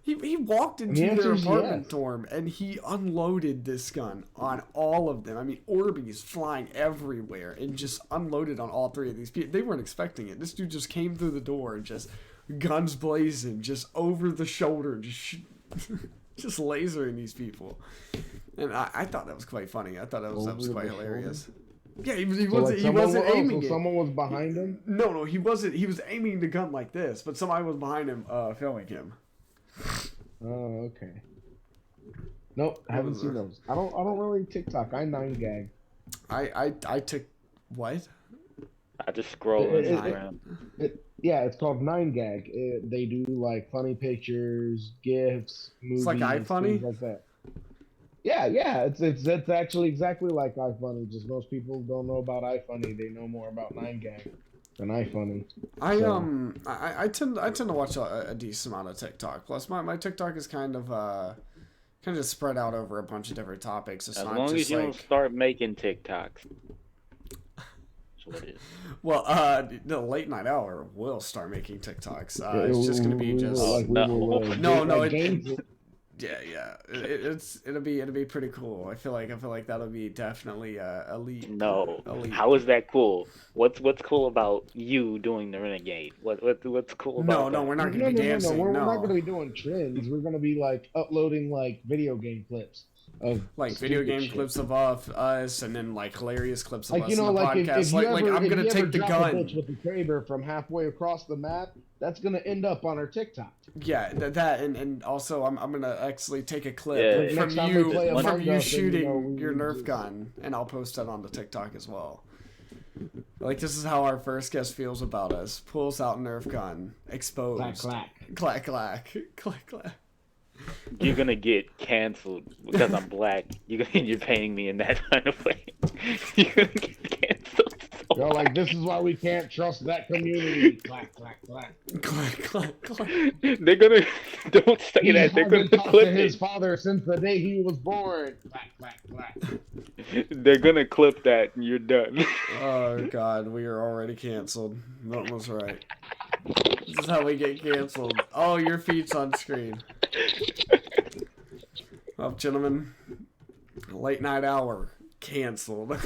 He walked The into their answer is apartment yes. dorm and he unloaded this gun on all of them. I mean, Orbeez flying everywhere and just unloaded on all three of these people. They weren't expecting it. This dude just came through the door and just guns blazing, just over the shoulder, just lasering these people. And I thought that was quite funny. I thought that was Over quite the hilarious. shoulder? Yeah, he So like wasn't aiming so it. someone was behind him? No, he wasn't. He was aiming the gun like this, but somebody was behind him, filming him. Oh, okay. Nope, I haven't seen those. I don't really TikTok. I 9gag. I took what? I just scroll Instagram. Yeah, it's called 9gag. They do like funny pictures, GIFs, movies, It's like iFunny? things like that. Yeah, it's actually exactly like iFunny. Just most people don't know about iFunny. They know more about 9gag than iFunny. I tend to watch a decent amount of TikTok. Plus, my TikTok is kind of spread out over a bunch of different topics. It's As not long just as you like, don't start making TikToks. That's what it is. well, the late night hour will start making TikToks. It's just gonna be just it'll be pretty cool. I feel like that'll be definitely elite. No, elite. how is that cool? What's cool about you doing the Renegade? What's cool about No, that? we're not gonna be dancing. We're not gonna be doing trends. We're gonna be like uploading like video game clips of like video stupid game shit. clips of us, and then like hilarious clips of Like, us you know, in the like podcast. if you ever, I'm if gonna you ever take the drop gun. a bitch with the Kraber from halfway across the map, that's gonna end up on our TikTok. Yeah, that and also I'm gonna actually take a clip Yeah. Next time we play from Among you Us, and, you shooting know, your we Nerf just- gun, and I'll post that on the TikTok as well. Like, this is how our first guest feels about us. Pulls out Nerf gun, exposed. Clack clack. Clack clack. Clack clack. You're gonna get canceled because I'm black. You're paying me in that kind of way. You're gonna get canceled. So Yo, like this is why we can't trust that community. Clack clack clack. Clack clack clack. They're gonna don't say He that. They're gonna hasn't talked clip to his it. father since the day he was born. Clack clack clack. They're gonna clip that, and you're done. Oh god, we are already canceled. Milton was right. This is how we get canceled. Oh, your feet's on screen. Well, gentlemen, late night hour canceled.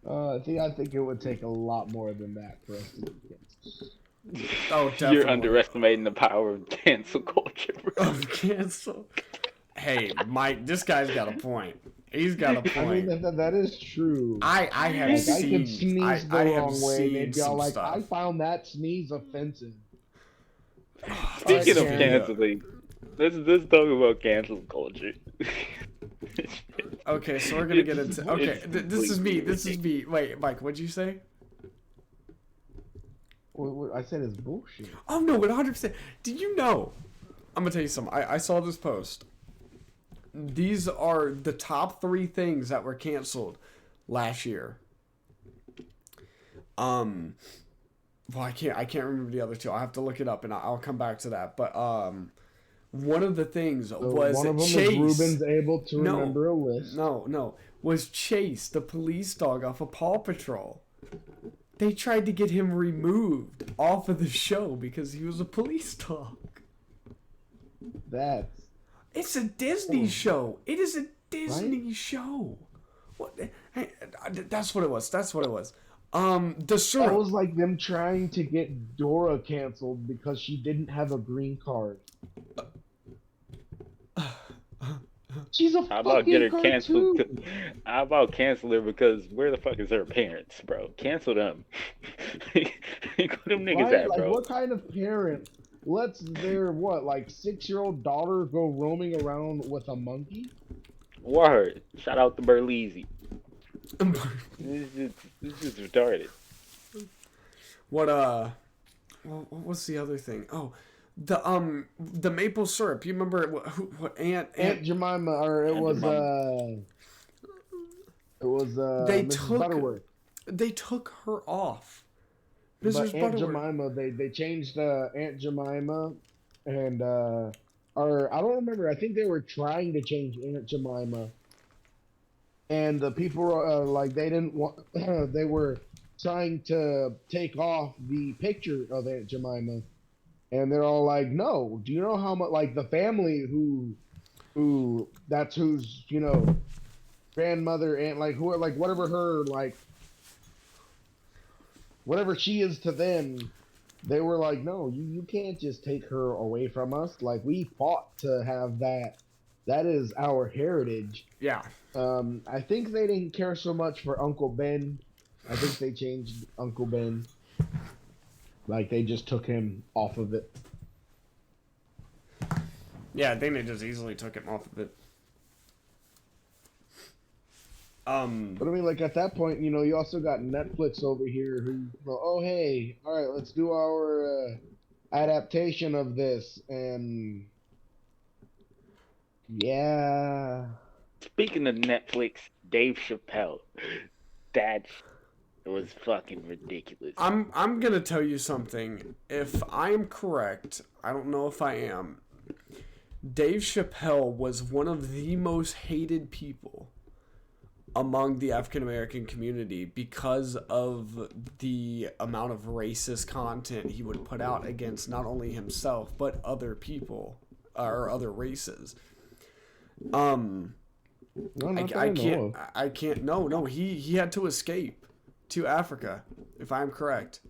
I think it would take a lot more than that for us to get canceled. Oh, definitely. You're underestimating the power of cancel culture. Of cancel. Hey, Mike, this guy's got a point. He's got a I mean, point. that is true. I have Like, seen. I could sneeze the I have wrong way, seen they'd be all some like, stuff. I found that sneeze offensive. Speaking of Alright, canceling, let's talk about cancel culture. Okay, so we're gonna get It's- into. Okay, it's this is me. This is completely me. Wait, Mike, what'd you say? What I said is bullshit. Oh no, 100%. Did you know? I'm gonna tell you something. I saw this post. These are the top 3 things that were canceled last year. Well, I can't remember the other 2. I'll have to look it up and I'll come back to that. But one of the things So was one of them Chase. is Ruben's able to remember a list. No, was Chase, the police dog off of Paw Patrol. They tried to get him removed off of the show because he was a police dog. That's It's a Disney show. It is a Disney show. What? Hey, that's what it was. That's what it was. The that syrup. was like them trying to get Dora canceled because she didn't have a green card. She's a How about fucking get her canceled? cartoon. How about cancel her because where the fuck is her parents, bro? Cancel them. Where them niggas Right? at, Like, bro? what kind of parent lets their like 6-year-old daughter go roaming around with a monkey? Word. Shout out to Burleezy. This is retarded. What's the other thing? Oh, the maple syrup. You remember what Aunt Jemima, or it Aunt was Jemima. They Mrs. took- Butterworth. They took her off. But Mrs. Aunt Butterworth. Jemima, they changed Aunt Jemima, and or I don't remember. I think they were trying to change Aunt Jemima, and the people like they didn't want. They were trying to take off the picture of Aunt Jemima and they're all like, "No, do you know how much like the family who that's whose grandmother and like who like whatever her like whatever she is to them." They were like, "No, you can't just take her away from us. Like we fought to have that. That is our heritage." Yeah. I think they didn't care so much for Uncle Ben. I think they changed Uncle Ben. Like they just took him off of it. Yeah, I think they just easily took him off of it. But I mean, like at that point, you also got Netflix over here who, oh hey, all right, let's do our adaptation of this, and yeah. Speaking of Netflix, Dave Chappelle, that was fucking ridiculous. I'm gonna tell you something. If I am correct, I don't know if I am. Dave Chappelle was one of the most hated people among the African American community because of the amount of racist content he would put out against not only himself but other people or other races. No, I can't. No. He had to escape to Africa, if I'm correct.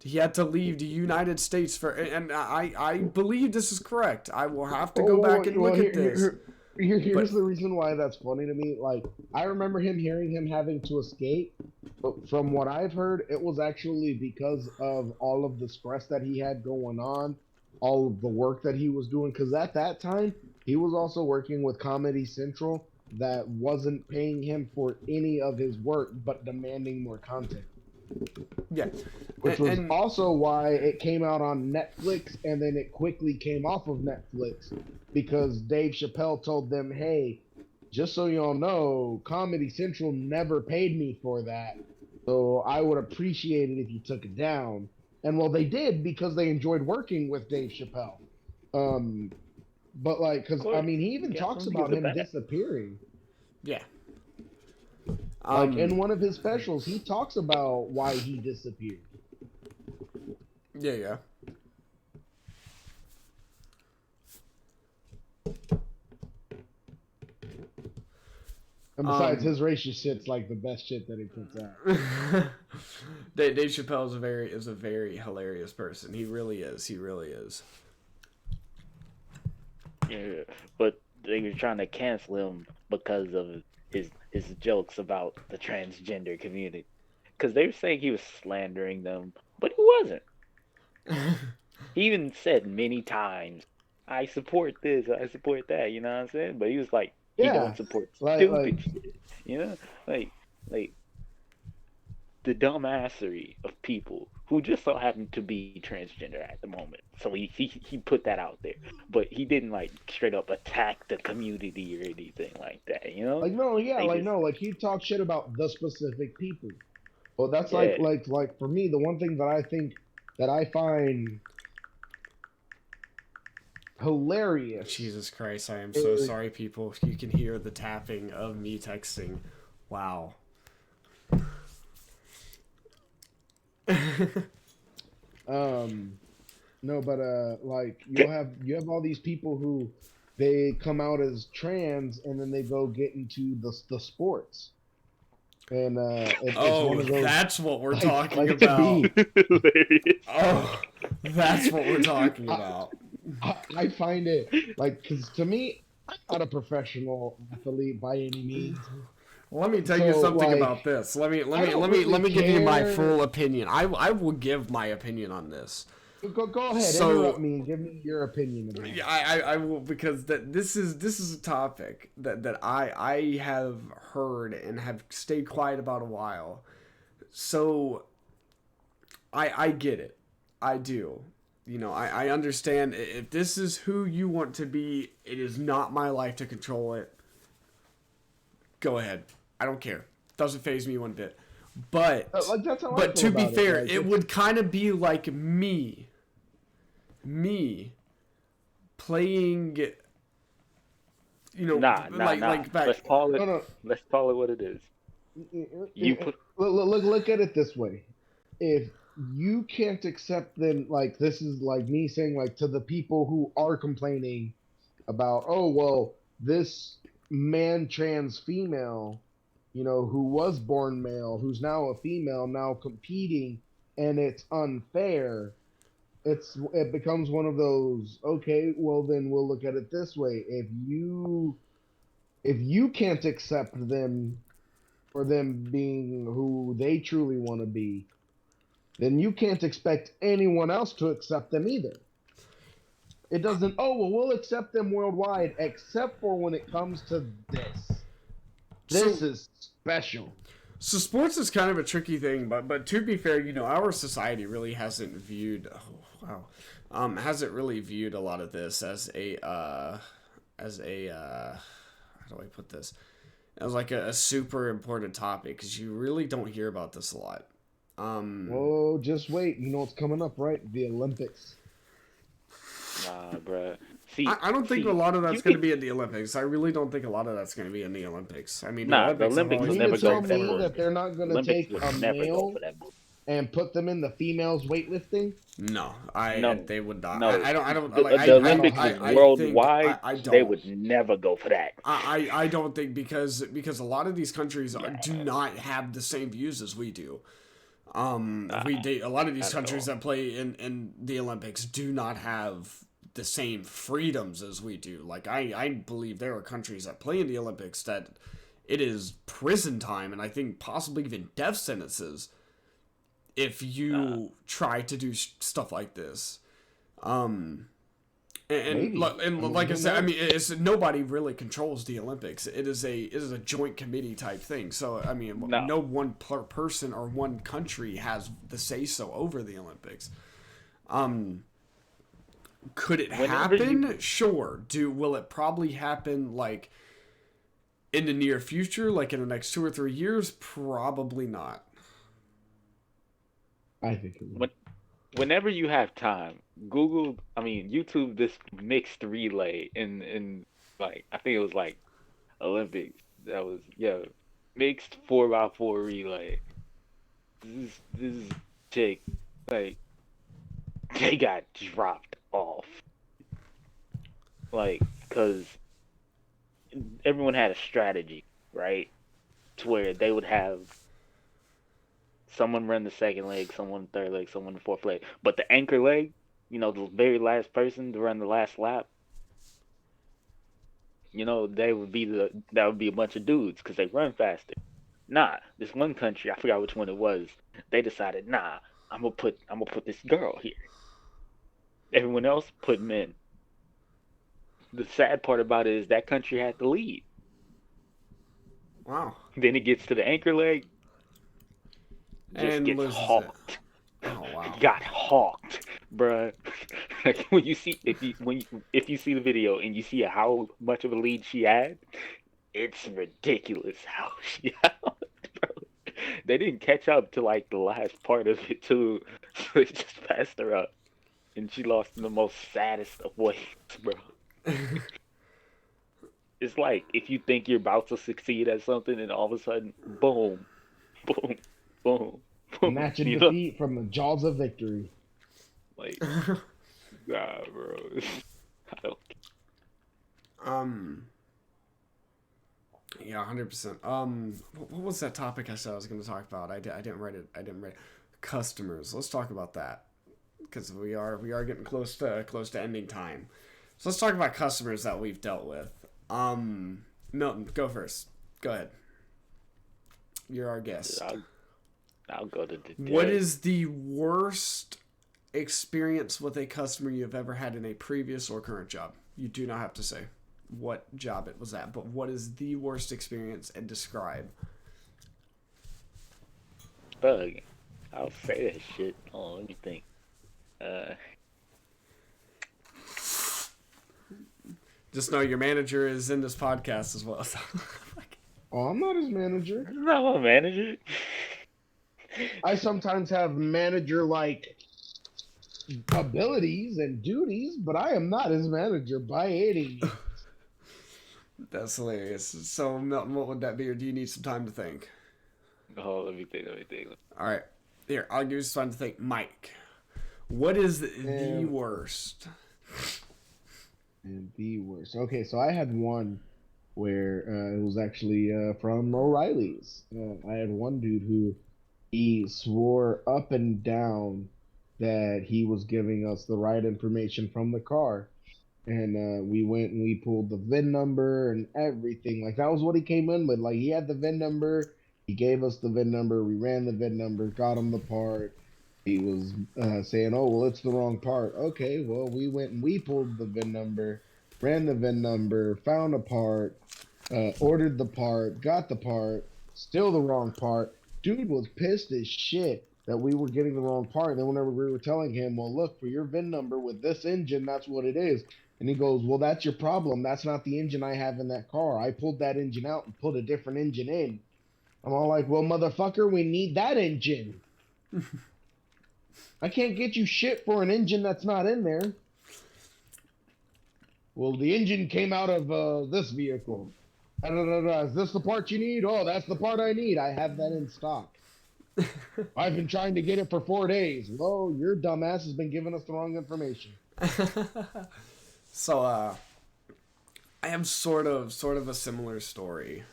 He had to leave the United States and I believe this is correct. I will have to go back and look at this. Here's the reason why that's funny to me. Like, I remember hearing him having to escape, but from what I've heard, it was actually because of all of the stress that he had going on, all of the work that he was doing. Because at that time, he was also working with Comedy Central that wasn't paying him for any of his work, but demanding more content. Yeah. Which was also why it came out on Netflix and then it quickly came off of Netflix because Dave Chappelle told them, "Hey, just so y'all know, Comedy Central never paid me for that. So I would appreciate it if you took it down." And well, they did because they enjoyed working with Dave Chappelle. But like, because I mean, he even talks about him disappearing. Yeah. Like in one of his specials, he talks about why he disappeared. Yeah. And besides, his racist shit's like the best shit that he puts out. Dave Chappelle is a very hilarious person. He really is. Yeah, but they were trying to cancel him because of his jokes about the transgender community. Because they were saying he was slandering them, but he wasn't. He even said many times, "I support this, I support that," you know what I'm saying? But he was like, he don't support stupid shit, you know? Like the dumbassery of people who just so happen to be transgender at the moment. So he put that out there. But he didn't like straight up attack the community or anything like that, you know? Like no, yeah, like he talked shit about the specific people. Well, that's like for me, the one thing that I think that I find hilarious. Jesus Christ, I am so sorry, people. You can hear the tapping of me texting. Wow. No, but like you have all these people who they come out as trans and then they go get into the sports. And it's one of those, that's what we're talking about. Oh, that's what we're talking about. I find it like, because to me, I'm not a professional athlete by any means. Well, let me tell you something about this. Let me give you my full opinion. I will give my opinion on this. Go ahead, interrupt me and give me your opinion about it. Yeah, I will, because this is a topic that I have heard and have stayed quiet about a while. So I get it. I do. You know, I understand if this is who you want to be, it is not my life to control it. Go ahead. I don't care. Doesn't faze me one bit. But to be fair, it would kind of be like me playing, you know, like back. Let's call it what it is. Look at it this way. If you can't accept them. Like, this is like me saying, like, to the people who are complaining about, oh, well, this man trans female, who was born male, who's now a female, now competing, and it's unfair. It becomes one of those, okay, well, then we'll look at it this way. If you can't accept them for them being who they truly want to be, then you can't expect anyone else to accept them either. It doesn't, oh, well, we'll accept them worldwide, except for when it comes to this. This is special. So sports is kind of a tricky thing, but to be fair, our society really hasn't viewed, hasn't really viewed a lot of this as how do I put this? As like a super important topic, because you really don't hear about this a lot. Well, just wait. You know what's coming up, right? The Olympics. Nah, bruh. See, I don't think a lot of that's going to be in the Olympics. I really don't think a lot of that's going to be in the Olympics. I mean, nah, the Olympics will never go for that. You mean that they're not going to take a male and put them in the females weightlifting? No, they would not. No, I don't. The Olympics worldwide, they would never go for that. I don't think because a lot of these countries do not have the same views as we do. A lot of these countries that play in the Olympics do not have the same freedoms as we do. Like I believe there are countries that play in the Olympics that it is prison time, and I think possibly even death sentences if you try to do stuff like this. And like I said, I mean, it's nobody really controls the Olympics. It is a joint committee type thing. So I mean, no one person or one country has the say so over the Olympics. Could it happen? Sure. Will it probably happen like in the near future, like in the next 2 or 3 years? Probably not. I think it would. Whenever you have time, YouTube this mixed relay in like I think it was like Olympics. That was mixed 4x4 relay. This chick, like, they got dropped off, like, because everyone had a strategy, right? To where they would have someone run the second leg, someone the third leg, someone the fourth leg. But the anchor leg, the very last person to run the last lap, that would be a bunch of dudes because they run faster. Nah, this one country, I forgot which one it was, they decided, nah, I'm gonna put this girl here. Everyone else put men. The sad part about it is that country had the lead. Wow. Then it gets to the anchor leg. Just gets hawked. Oh wow! Got hawked, bruh. Like when you see if you see the video and you see how much of a lead she had, it's ridiculous how she had, bro. They didn't catch up to like the last part of it too, so they just passed her up, and she lost in the most saddest of ways, bro. It's like if you think you're about to succeed at something, and all of a sudden, boom, boom. Boom. Match and defeat from the jaws of victory. Like, nah, bro. I don't. Yeah, 100%. What was that topic I said I was going to talk about? I didn't write it. Customers. Let's talk about that because we are getting close to ending time. So let's talk about customers that we've dealt with. Milton, go first. Go ahead. You're our guest. I'll go to the What is the worst experience with a customer you've ever had in a previous or current job? You do not have to say what job it was at, but what is the worst experience and describe? Bug. I'll say that shit. Oh, let me think. Just know your manager is in this podcast as well. So. Oh, I'm not his manager. I'm not a manager. I sometimes have manager-like abilities and duties, but I am not his manager by any means. That's hilarious. So, Milton, what would that be, or do you need some time to think? Oh, let me think. All right. Here, I'll give you some time to think. Mike, what is the And, worst? and the worst. Okay, so I had one where it was actually from O'Reilly's. I had one dude who he swore up and down that he was giving us the right information from the car. And we went and we pulled the VIN number and everything. Like that was what he came in with. Like he had the VIN number. He gave us the VIN number. We ran the VIN number, got him the part. He was saying, "Oh, well, it's the wrong part." Okay, well, we went and we pulled the VIN number, ran the VIN number, found a part, ordered the part, got the part, still the wrong part. Dude was pissed as shit that we were getting the wrong part. And then whenever we were telling him, "Well, look, for your VIN number with this engine, that's what it is." And he goes, "Well, that's your problem. That's not the engine I have in that car. I pulled that engine out and put a different engine in." I'm all like, "Well, motherfucker, we need that engine. I can't get you shit for an engine that's not in there." "Well, the engine came out of this vehicle. Is this the part you need?" "Oh, that's the part I need. I have that in stock. I've been trying to get it for 4 days." "Well, your dumbass has been giving us the wrong information." So, I have sort of a similar story.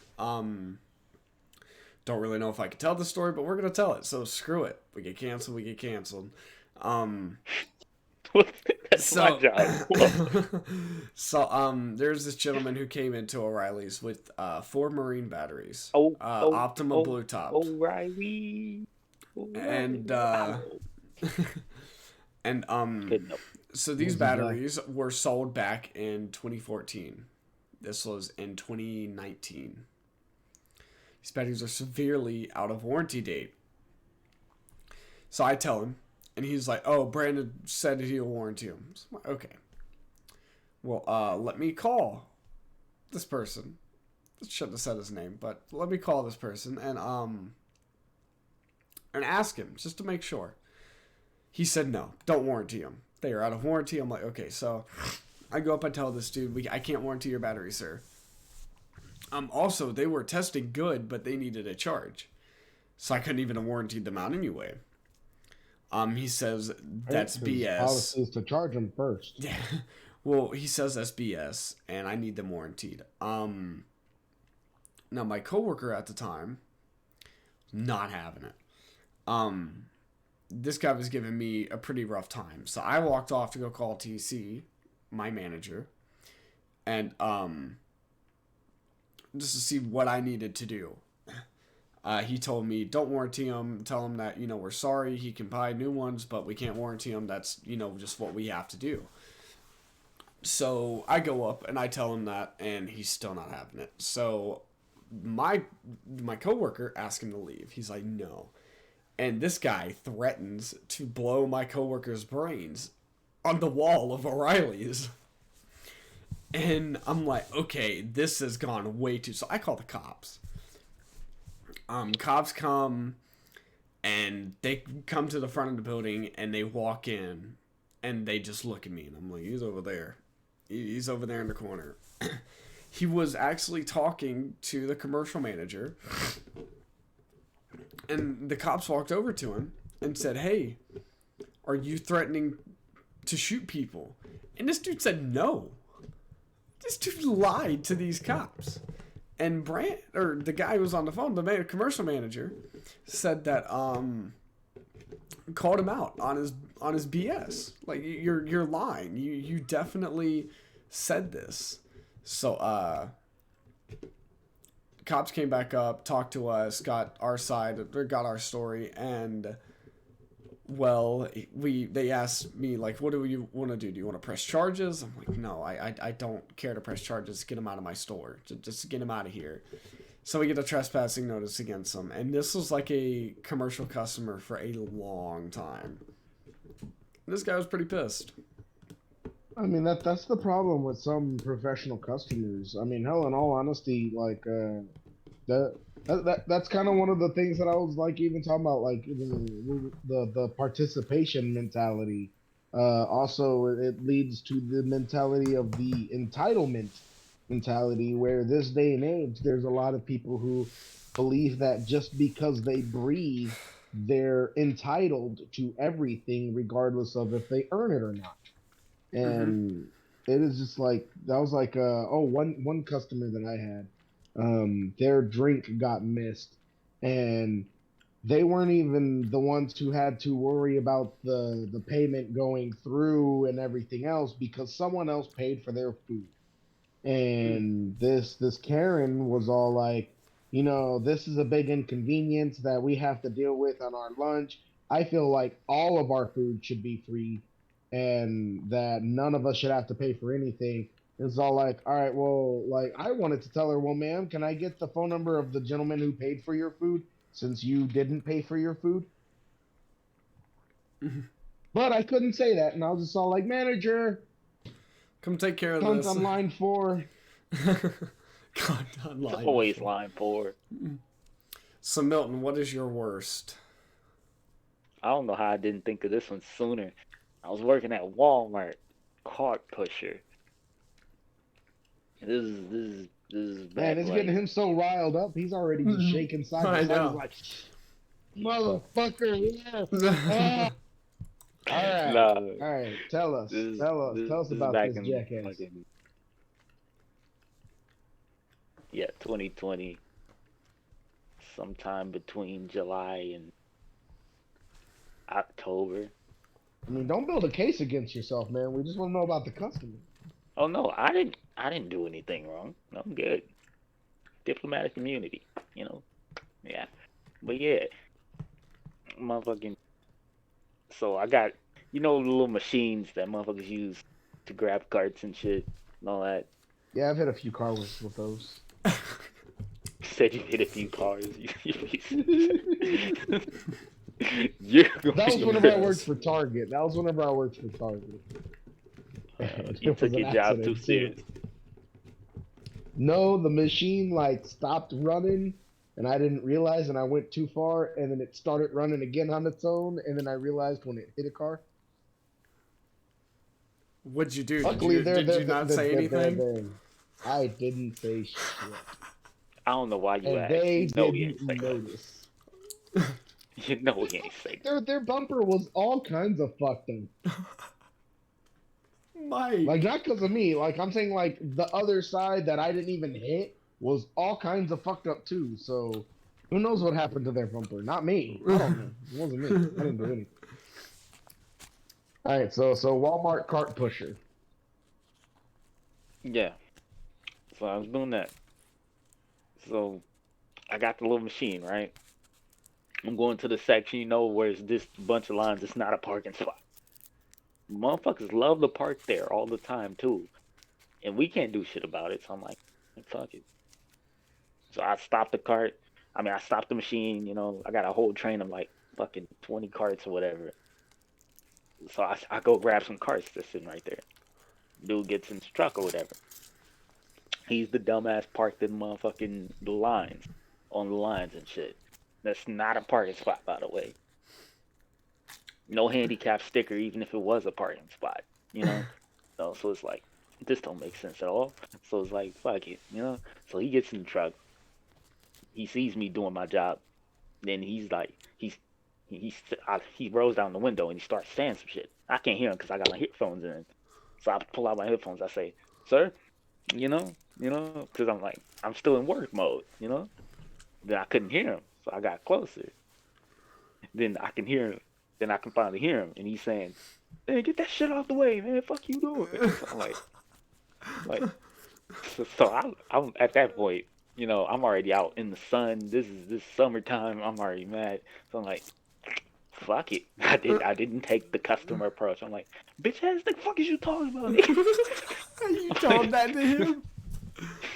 Don't really know if I can tell the story, but we're gonna tell it. So screw it. We get canceled. We get canceled. That's my job. There's this gentleman who came into O'Reilly's with 4 marine batteries, Oh, Optima blue tops, O'Reilly. and and Good enough. so these batteries were sold back in 2014. This was in 2019. These batteries are severely out of warranty date. So I tell him, and he's like, "Oh, Brandon said he'll warranty them." So I'm like, "Okay. Well, let me call this person." Shouldn't have said his name, but let me call this person and ask him just to make sure. He said, "No, don't warranty them. They are out of warranty." I'm like, "Okay." So I go up and tell this dude, "I can't warranty your battery, sir." Also, they were testing good, but they needed a charge, so I couldn't even have warrantied them out anyway. He says that's BS. Policy is to charge them first. Yeah. Well, he says that's BS, and I need them warrantied. Now my coworker at the time, not having it. This guy was giving me a pretty rough time, so I walked off to go call TC, my manager, and just to see what I needed to do. He told me, "Don't warranty him. Tell him that, we're sorry. He can buy new ones, but we can't warranty him. That's, just what we have to do." So I go up and I tell him that, and he's still not having it. So my coworker asked him to leave. He's like, "No." And this guy threatens to blow my coworker's brains on the wall of O'Reilly's. And I'm like, okay, this has gone way too... So I call the cops. Cops come, and they come to the front of the building, and they walk in, and they just look at me, and I'm like, "He's over there. He's over there in the corner." He was actually talking to the commercial manager, and the cops walked over to him and said, "Hey, are you threatening to shoot people?" And this dude said no. This dude lied to these cops. And the guy who was on the phone, the commercial manager, said that called him out on his BS. Like, you're lying. You definitely said this. So cops came back up, talked to us, got our side, got our story, and they asked me, like, "What do you want to do? Do you want to press charges?" I'm like, "No, I don't care to press charges. Get him out of my store. Just get him out of here." So we get a trespassing notice against him, and this was like a commercial customer for a long time. This guy was pretty pissed. I mean, that's the problem with some professional customers. I mean, hell, in all honesty, like that's kind of one of the things that I was like even talking about, like the participation mentality. Also, it leads to the mentality of the entitlement mentality, where this day and age, there's a lot of people who believe that just because they breathe they're entitled to everything regardless of if they earn it or not. Mm-hmm. And it is just like that was like one customer that I had, their drink got missed, and they weren't even the ones who had to worry about the payment going through and everything else because someone else paid for their food. And this Karen was all like, this is a big inconvenience that we have to deal with on our lunch. I feel like all of our food should be free and that none of us should have to pay for anything. It's all like, all right, well, like I wanted to tell her, well, ma'am, can I get the phone number of the gentleman who paid for your food since you didn't pay for your food? But I couldn't say that, and I was just all like, manager, Come take care of cunt this. on line 4. God, on It's line always 4. line 4. So Milton, what is your worst? I don't know how I didn't think of this one sooner. I was working at Walmart, cart pusher. This is Man, back it's like getting him so riled up. He's already just shaking side I to side. know. He's like, motherfucker, yeah. All right. nah. All right. Tell us. Tell us This is about back this in jackass. fucking 2020, sometime between July and October. I mean, don't build a case against yourself, man. We just want to know about the customer. Oh no, I didn't do anything wrong. No, I'm good. Diplomatic immunity, you know. Yeah. But yeah, motherfucking. So I got, the little machines that motherfuckers use to grab carts and shit and all that. Yeah, I've hit a few cars with those. Said you hit a few cars. You're That was going whenever I to- worked for Target. You It took was an your job accident, too too. serious. No, the machine like stopped running and I didn't realize and I went too far and then it started running again on its own and then I realized when it hit a car. What'd you do? Luckily, Did you not say anything? I didn't say shit. I don't know why you And asked. they You know he ain't didn't say notice. that. You know he ain't say that. Their bumper was all kinds of fucked up. Mike. Like not because of me. Like I'm saying, like the other side that I didn't even hit was all kinds of fucked up too. So who knows what happened to their bumper? Not me. I don't know. It wasn't me. I didn't do anything. All right. So Walmart cart pusher. Yeah. So I was doing that. So I got the little machine, right? I'm going to the section, where it's this bunch of lines. It's not a parking spot. Motherfuckers love to park there all the time too, and we can't do shit about it. So I'm like, fuck it. So I stopped the cart. I stopped the machine. I got a whole train of like fucking 20 carts or whatever. So I go grab some carts that's sitting right there. Dude gets in his truck or whatever. He's the dumbass parked in motherfucking on the lines and shit. That's not a parking spot, by the way. No handicap sticker, even if it was a parking spot, No, so it's like, this don't make sense at all. So it's like, fuck it, So he gets in the truck. He sees me doing my job. Then he's like, he rolls down the window and he starts saying some shit. I can't hear him because I got my headphones in. So I pull out my headphones. I say, sir, because I'm like, I'm still in work mode, Then I couldn't hear him, so I got closer. Then I can hear him. Then I can finally hear him, and he's saying, "Man, get that shit off the way, man. Fuck you doing?" So I'm like, so I'm at that point, I'm already out in the sun. This summertime. I'm already mad. So I'm like, fuck it. I didn't take the customer approach. I'm like, bitch ass, the fuck is you talking about? You told that to him?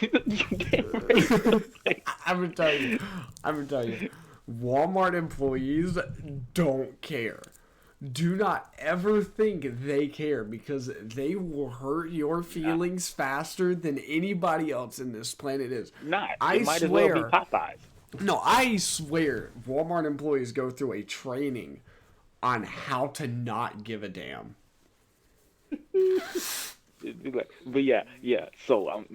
You damn right. I'm gonna tell you. Walmart employees don't care. Do not ever think they care because they will hurt your feelings faster than anybody else in this planet is. It might as well be Popeyes. No, I swear, Walmart employees go through a training on how to not give a damn. It'd be like, but yeah. So I'm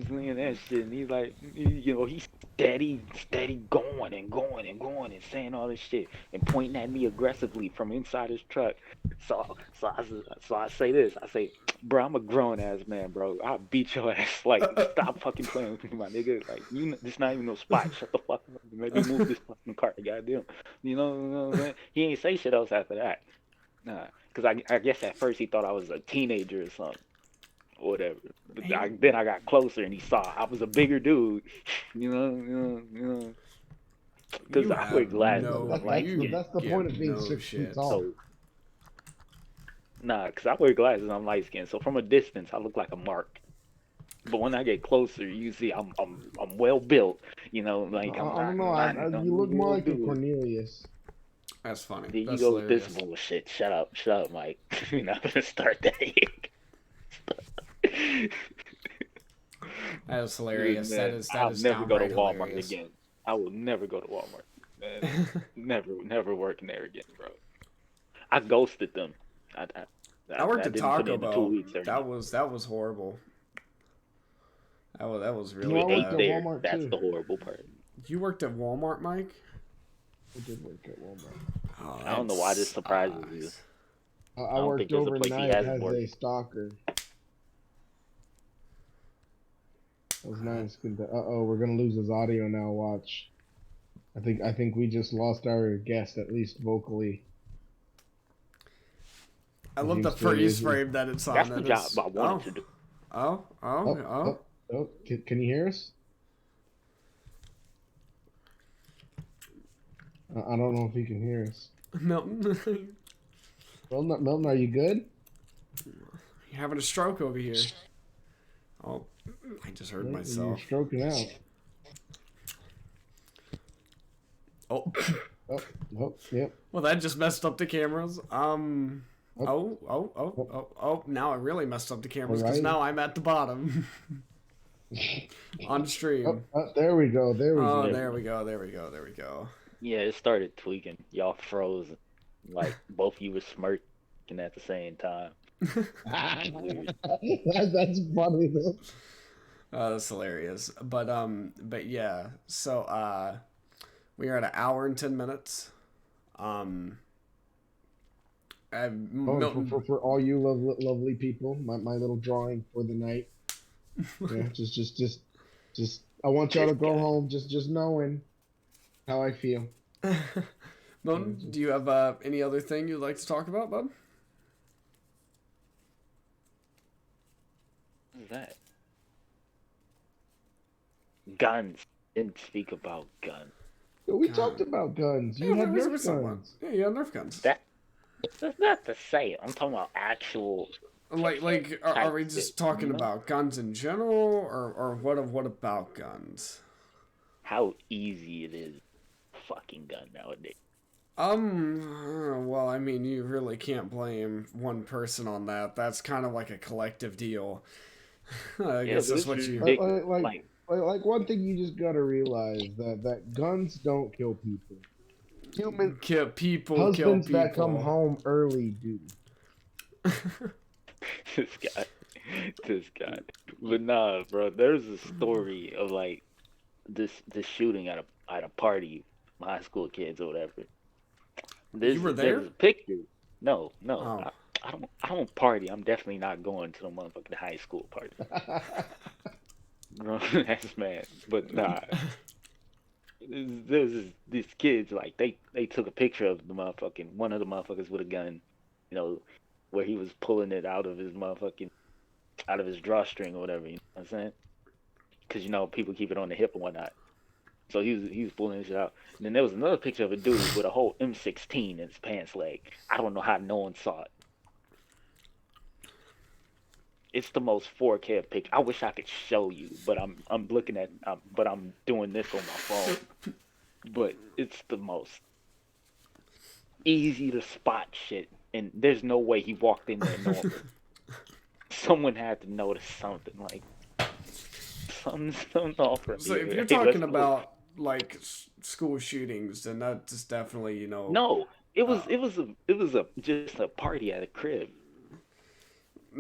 saying that shit, and he's like, he's steady going and going and going and saying all this shit and pointing at me aggressively from inside his truck. So I say this, I say, bro, I'm a grown ass man, bro. I'll beat your ass. Like, stop fucking playing with me, my nigga. Like, this not even no spot. Shut the fuck up. Maybe move this fucking cart, goddamn. You know what I'm saying? He ain't say shit else after that. Nah, because I guess at first he thought I was a teenager or something, or whatever. But then I got closer and he saw I was a bigger dude. You know. Because You I wear have glasses. no, I'm light you skinned. That's the point of give being no 6 feet shit. tall. So nah, because I wear glasses. I'm light skinned. So from a distance, I look like a mark. But when I get closer, you see I'm well built. Like I'm I don't know. not You I'm a look more little like a dude. Cornelius. That's funny. There you That's go with this hilarious. bullshit. Shut up, Mike. You're not gonna start that. That is hilarious. Man, That I'll is never go to downright Walmart hilarious. again. I will never go to Walmart. Man, never working there again, bro. I ghosted them. I, I, I worked I at didn't put Taco in the 2 Bell. weeks or anything. That was horrible. That was You really know, I We worked ate at bad. there. Walmart That's too. the horrible part. You worked at Walmart, Mike? I did work at Walmart. Oh, I don't that know why this surprises you. sucks. I I don't think worked there's a place he overnight hasn't as worked. a stalker. That was nice. Uh-oh, we're gonna lose his audio now. Watch. I think we just lost our guest, at least vocally. I Is love he the still freeze busy? frame that it's on. That's the That job is. I wanted to do. Oh. Oh, can you hear us? I don't know if he can hear us. Milton, Milton, are you good? you're having a stroke over here. Oh, I just heard You're myself. stroking out. Oh, Yep. well, that just messed up the cameras. Oh. Now it really messed up the cameras because Alright. now I'm at the bottom on stream. There we go. There we Oh, go. there we go. Yeah, it started tweaking. Y'all froze. Like both of you were smirking at the same time. That's funny though. That's hilarious. But yeah. So we are at 1 hour and 10 minutes. Milton, For all you lovely people, my little drawing for the night. Yeah, just I want y'all to go home just knowing how I feel. Milton, do you have any other thing you'd like to talk about, bud? What's that? Guns. Didn't speak about guns. We talked about guns. You had Nerf guns. Yeah, you have Nerf guns. That's not the same. I'm talking about actual. Are we just talking about guns in general, or what about guns? How easy it is, fucking gun nowadays. Well, I mean, you really can't blame one person on that. That's kind of like a collective deal. I guess that's what you. Like one thing you just gotta realize that guns don't kill people. Human husbands that come home early do. This guy. But nah, bro. There's a story of like this shooting at a party, high school kids or whatever. You were there? There's a picture. No. Oh. I don't party. I'm definitely not going to the motherfucking high school party. Grown ass man. But nah. There's these kids, like they took a picture of one of the motherfuckers with a gun, where he was pulling it out of his drawstring or whatever, you know what I'm saying? Because people keep it on the hip and whatnot. So he was pulling this shit out. And then there was another picture of a dude with a whole M16 in his pants leg. I don't know how no one saw it. It's the most 4K picture. I wish I could show you, but I'm looking at but I'm doing this on my phone. But it's the most easy to spot shit, and there's no way he walked in there normal. Someone had to notice something, like something off from So here. if you're Hey, talking about like school shootings, then that's definitely no, it was just a party at a crib.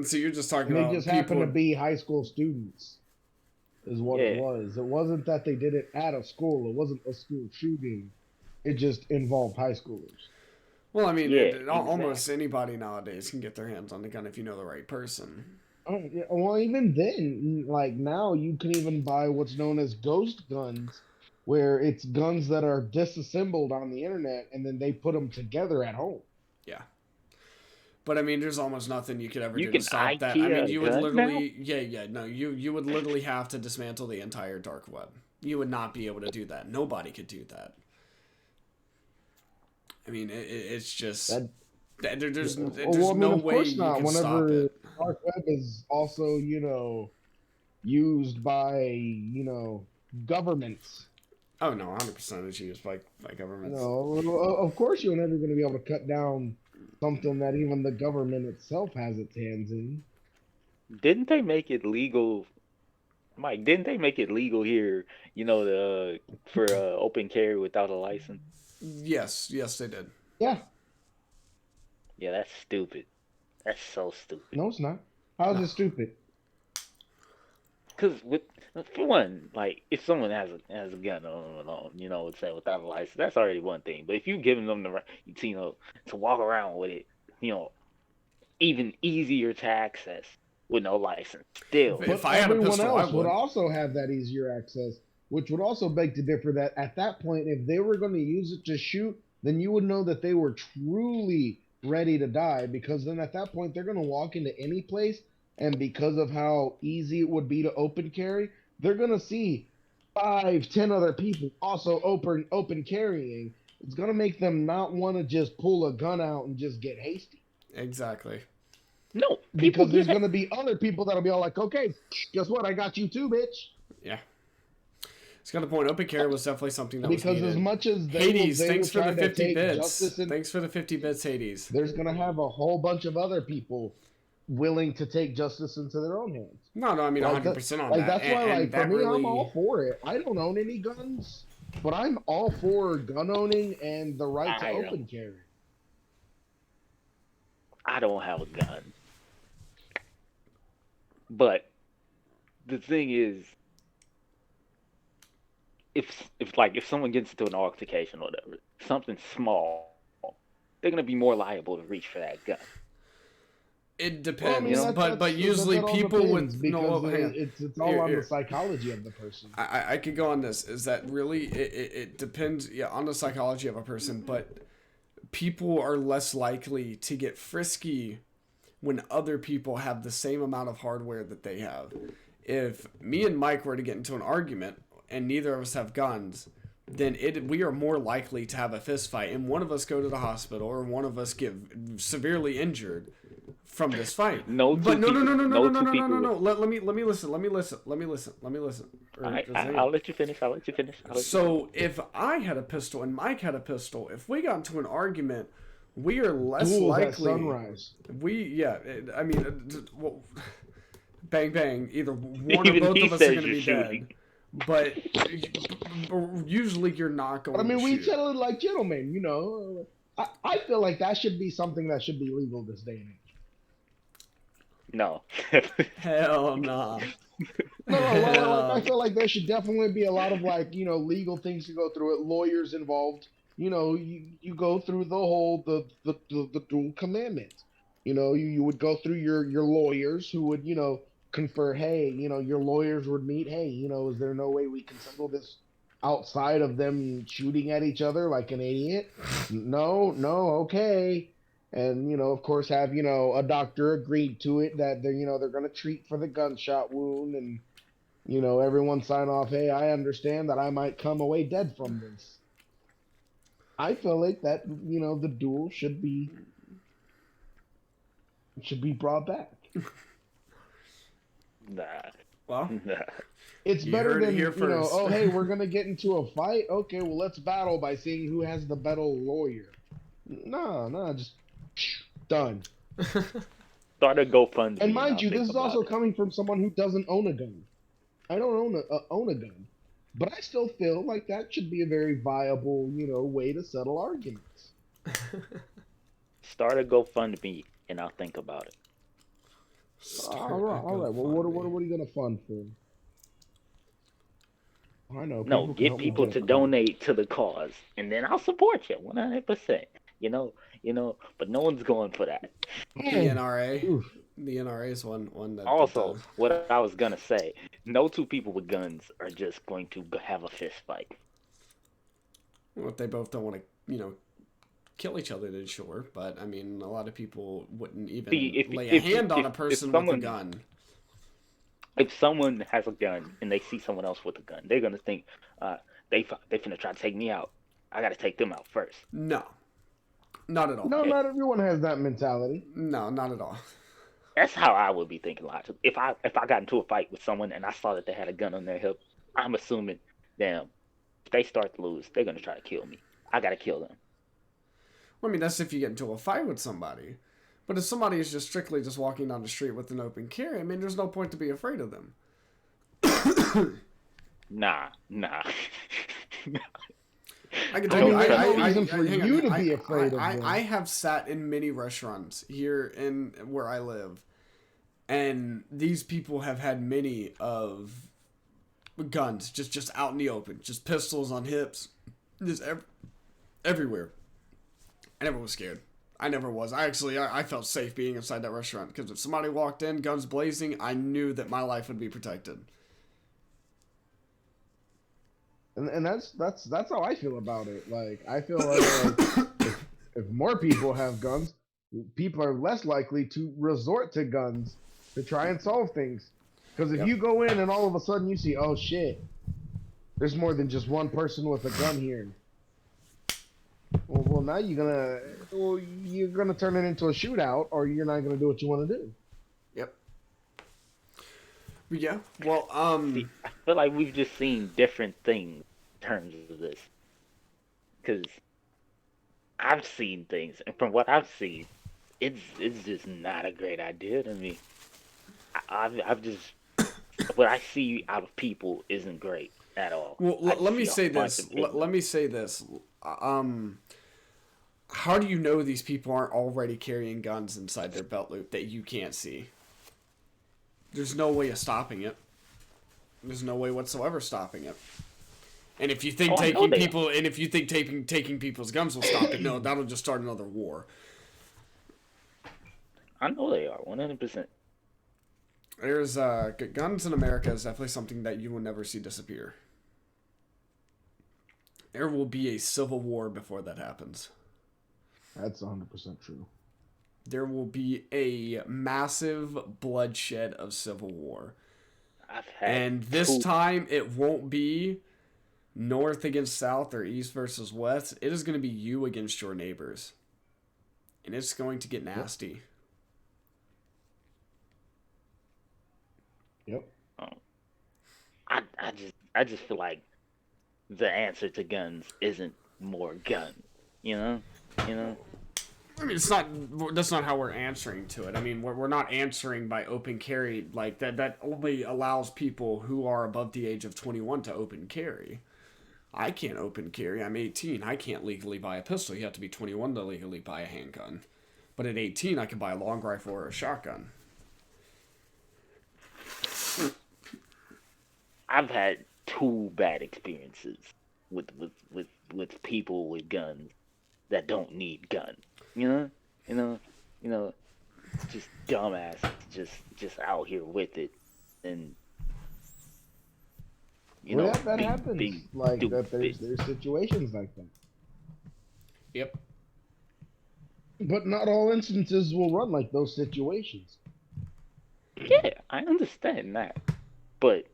So you're just talking And they about just happened to people. be high school students, is what it Yeah, was. It wasn't that they did it at a school. It wasn't a school shooting. It just involved high schoolers. Well, I mean, yeah, almost exactly. anybody nowadays can get their hands on the gun if you know the right person. Oh, yeah, well, even then, like now, you can even buy what's known as ghost guns, where it's guns that are disassembled on the internet and then they put them together at home. Yeah. But I mean, there's almost nothing you could ever You do to can stop that. I IKEA mean, a you would gun now. literally, no, you would literally have to dismantle the entire dark web. You would not be able to do that. Nobody could do that. I mean, it's just That well, there's I mean, no of way course you not. can stop Whenever it. dark web is also, used by, governments. Oh no, 100% is used by governments. Of course you're never going to be able to cut down something that even the government itself has its hands in. Didn't they make it legal, Mike? Didn't they make it legal here? The for open carry without a license. Yes, yes, they did. Yeah, Yeah, that's stupid. That's so stupid. no, it's not. How's No. it stupid? Cause for one, like if someone has a gun on, say without a license, that's already one thing. But if you're giving them the right, to walk around with it, you know, even easier to access with no license, still, If But I had a everyone pistol, I else would would. also have that easier access, which would also beg to differ that at that point, if they were going to use it to shoot, then you would know that they were truly ready to die because then at that point, they're going to walk into any place. And because of how easy it would be to open carry, they're going to see 5, 10 other people also open carrying. It's going to make them not want to just pull a gun out and just get hasty Exactly. no people because there's get going it. to be other people that'll be all like, okay, guess what? I got you too, bitch. Yeah. It's got a point. Open carry was definitely something that was Because as needed. much as Hades, they will thanks for try the to 50 take bits. justice in, Thanks for the 50 bits, Hades. there's going to have a whole bunch of other people willing to take justice into their own hands. No, no, I mean Like that, 100% on like that. that's why, And like for that me, I'm all really. for it. I don't own any guns, but I'm all for gun owning and the right to I don't. open carry. I don't have a gun, but the thing is, if someone gets into an altercation or whatever, something small, they're gonna be more liable to reach for that gun. It Well, I You mean depends, know? but usually that all people depends with no. because Well, hang on. it's all Here, on the here. psychology of the person. I could go on this. Is that really? It depends, yeah, on the psychology of a person, but people are less likely to get frisky when other people have the same amount of hardware that they have. If me and Mike were to get into an argument and neither of us have guns, then we are more likely to have a fist fight and one of us go to the hospital or one of us get severely injured from this fight. No two But no, no, people. no, no, no, No no, no, two no, no, people no, no. would. Let me listen. Let me listen. Let me listen. Let me listen. Let me listen. I'll let you finish. I'll let you finish. So if I had a pistol and Mike had a pistol, if we got into an argument, we are less Duels at likely. sunrise. I mean, well, bang bang. Either one or Even both he of us are says going to you're be shooting. dead. But usually you're not But I going mean, to we shoot. settled it like gentlemen, you know. I feel like that should be something that should be legal this day and age. No. Hell nah. No, no, like I Hell. feel like there should definitely be a lot of like legal things to go through it, lawyers involved. You go through the whole the dual commandment. You would go through your lawyers who would confer. Hey, your lawyers would meet. Hey, is there no way we can settle this outside of them shooting at each other like an idiot? No, no, okay. And of course, have a doctor agreed to it that they're going to treat for the gunshot wound and everyone sign off, hey, I understand that I might come away dead from this. I feel like that, the duel should be brought back. Nah. Well, Nah. It's you better heard it than, here first. oh, hey, we're going to get into a fight. Okay, well, let's battle by seeing who has the better lawyer. No, just done. Start a GoFundMe. And mind I'll you, think this is about also it. coming from someone who doesn't own a gun. I don't own a gun, but I still feel like that should be a very viable, way to settle arguments. Start a GoFundMe and I'll think about it. Start a All right. Well, GoFundMe. what are you gonna fund for? I know No, people can get help me people get a to car. donate to the cause, and then I'll support you 100%. But no one's going for that. The Mm. NRA. Oof. The NRA is one that Also, does. what I was gonna say, no two people with guns are just going to have a fist fight. Well, if they both don't want to, kill each other, then sure. But I mean, a lot of people wouldn't See, even lay a hand on a person with a gun. if someone has a gun and they see someone else with a gun, they're gonna think, they finna try to take me out. I gotta take them out first. No, not at all. No, not everyone has that mentality. No, not at all. That's how I would be thinking. Like, if I got into a fight with someone and I saw that they had a gun on their hip, I'm assuming, damn, if they start to lose, they're gonna try to kill me. I gotta kill them. Well, I mean, that's if you get into a fight with somebody. But if somebody is just strictly just walking down the street with an open carry, I mean, there's no point to be afraid of them. Nah. I can tell you, there's no reason for hang on, you to be afraid of them. I have sat in many restaurants here in where I live, and these people have had many of guns just out in the open, just pistols on hips, just everywhere. I never was scared. I never was. I felt safe being inside that restaurant because if somebody walked in, guns blazing, I knew that my life would be protected. And that's how I feel about it. Like I feel like if more people have guns, people are less likely to resort to guns to try and solve things. Because if you go in and all of a sudden you see, oh shit, there's more than just one person with a gun here. Well, now you're gonna turn it into a shootout, or you're not gonna do what you want to do. Yep. Yeah. Well, See, I feel like we've just seen different things in terms of this. Because I've seen things, and from what I've seen, it's just not a great idea to me. I've just what I see out of people isn't great at all. well, I let me see a say bunch this. of ignorance. Let me say this. How do you know these people aren't already carrying guns inside their belt loop that you can't see? There's no way of stopping it. There's no way whatsoever stopping it. And if you think taking people's guns will stop it, no, that'll just start another war. I know they are 100%. There's guns in America is definitely something that you will never see disappear. There will be a civil war before that happens. That's 100% true. There will be a massive bloodshed of civil war. And this time, it won't be North against South or East versus West. It is going to be you against your neighbors. And it's going to get nasty. Yep. I just feel like the answer to guns isn't more guns. You know. I mean, that's not how we're answering to it. I mean, we're not answering by open carry like that. That only allows people who are above the age of 21 to open carry. I can't open carry. I'm 18. I can't legally buy a pistol. You have to be 21 to legally buy a handgun. But at 18, I can buy a long rifle or a shotgun. I've had two bad experiences with people with guns that don't need guns. You know, just dumbass, just out here with it, and that happens. Like that, there's situations like that. Yep. But not all instances will run like those situations. Yeah, I understand that, but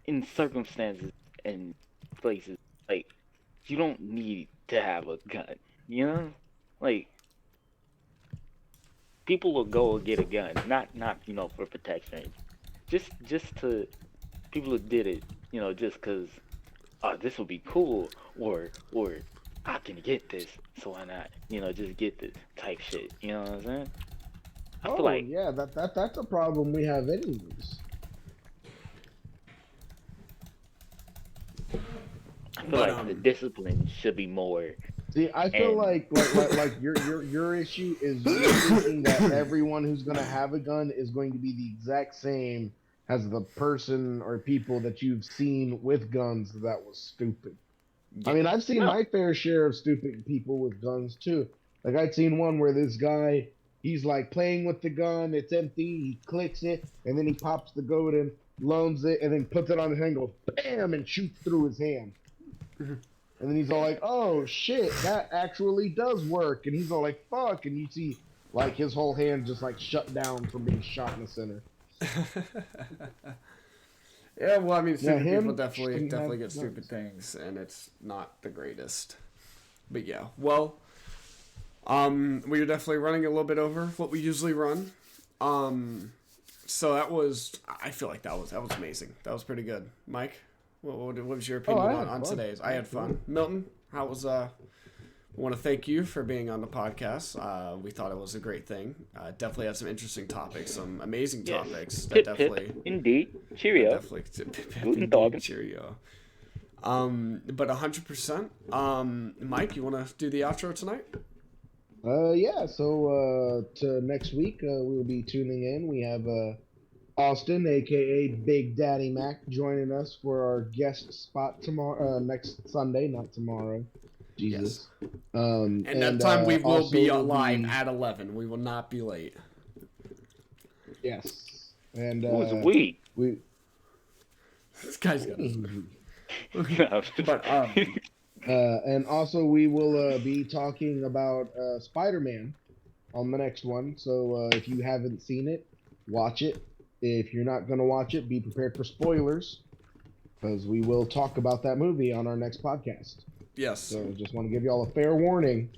in circumstances and places like you don't need to have a gun. Like people will go and get a gun, not for protection, just to people who did it, just because this will be cool, or I can get this, so why not, just get this type shit. You know what I'm saying? I feel like yeah, that's a problem we have anyways. I feel like the discipline should be more See, I feel And like your issue is you're thinking that everyone who's gonna have a gun is going to be the exact same as the person or people that you've seen with guns that was stupid. I Yeah. mean, I've seen no, my fair share of stupid people with guns too. Like I'd seen one where this guy, he's like playing with the gun, it's empty, he clicks it, and then he pops the goat in, loans it, and then puts it on his hand, goes bam, and shoots through his hand. And then he's all like, "Oh shit, that actually does work." And he's all like, "Fuck!" And you see like his whole hand just like shut down from being shot in the center. Yeah, well, I mean, Yeah, stupid people him shouldn't definitely have get stupid guns. things, and it's not the greatest. But yeah, well, we were definitely running a little bit over what we usually run. So that was, I feel like that was amazing. That was pretty good. Mike, what was your opinion I had on fun. today's? I had fun. Milton, how was I want to thank you for being on the podcast. We thought it was a great thing. Definitely had some interesting topics, some amazing yes. topics. That Pip definitely, pip, indeed. Cheerio. definitely, Guten Tag. cheerio. But 100%. Mike, you want to do the outro tonight? Yeah. So to next week, we will be tuning in. We have Austin, aka Big Daddy Mac, joining us for our guest spot tomorrow, next Sunday, not tomorrow. Jesus. And that time we will also be will live be- at 11. We will not be late. Yes. And Who was we? we This guy's got his... No. But, and also we will be talking about Spider-Man on the next one. So if you haven't seen it, watch it. If you're not going to watch it, be prepared for spoilers, because we will talk about that movie on our next podcast. yes. So just want to give y'all a fair warning.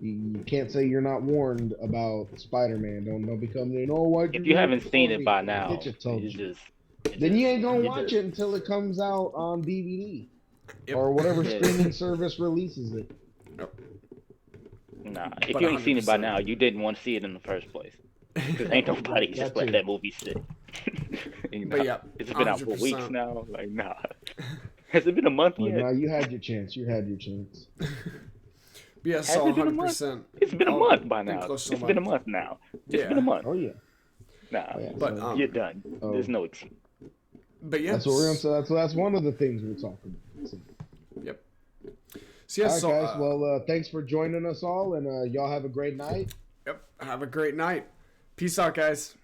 You can't say you're not warned about Spider-Man. Don't become, what? If you haven't seen it by now, Bitch, I told it's you. just Then you ain't gonna it watch just- it until it comes out on DVD Yep. or whatever Yeah. streaming service releases it. Nah, if But you ain't seen it by 100%. now, you didn't want to see it in the first place. Because ain't nobody just That let too. that movie sit. But yeah, It's been out for 100%. weeks now. Like, nah. Has it been a month Like, yet? nah, you had your chance. You had your chance. But yeah, so Has it been a month? 100%. It's been a Oh, month by been now. close It's to a been a month. month now. It's Yeah. been a month. Oh yeah. Nah, Oh, yeah. But, So you're done. Oh. There's no excuse. But yeah. that's what we're gonna. So that's one of the things we'll talk about. So, Yep. So yeah, all right, so, guys. Well, thanks for joining us all, and y'all have a great night. yep. Have a great night. Peace out, guys.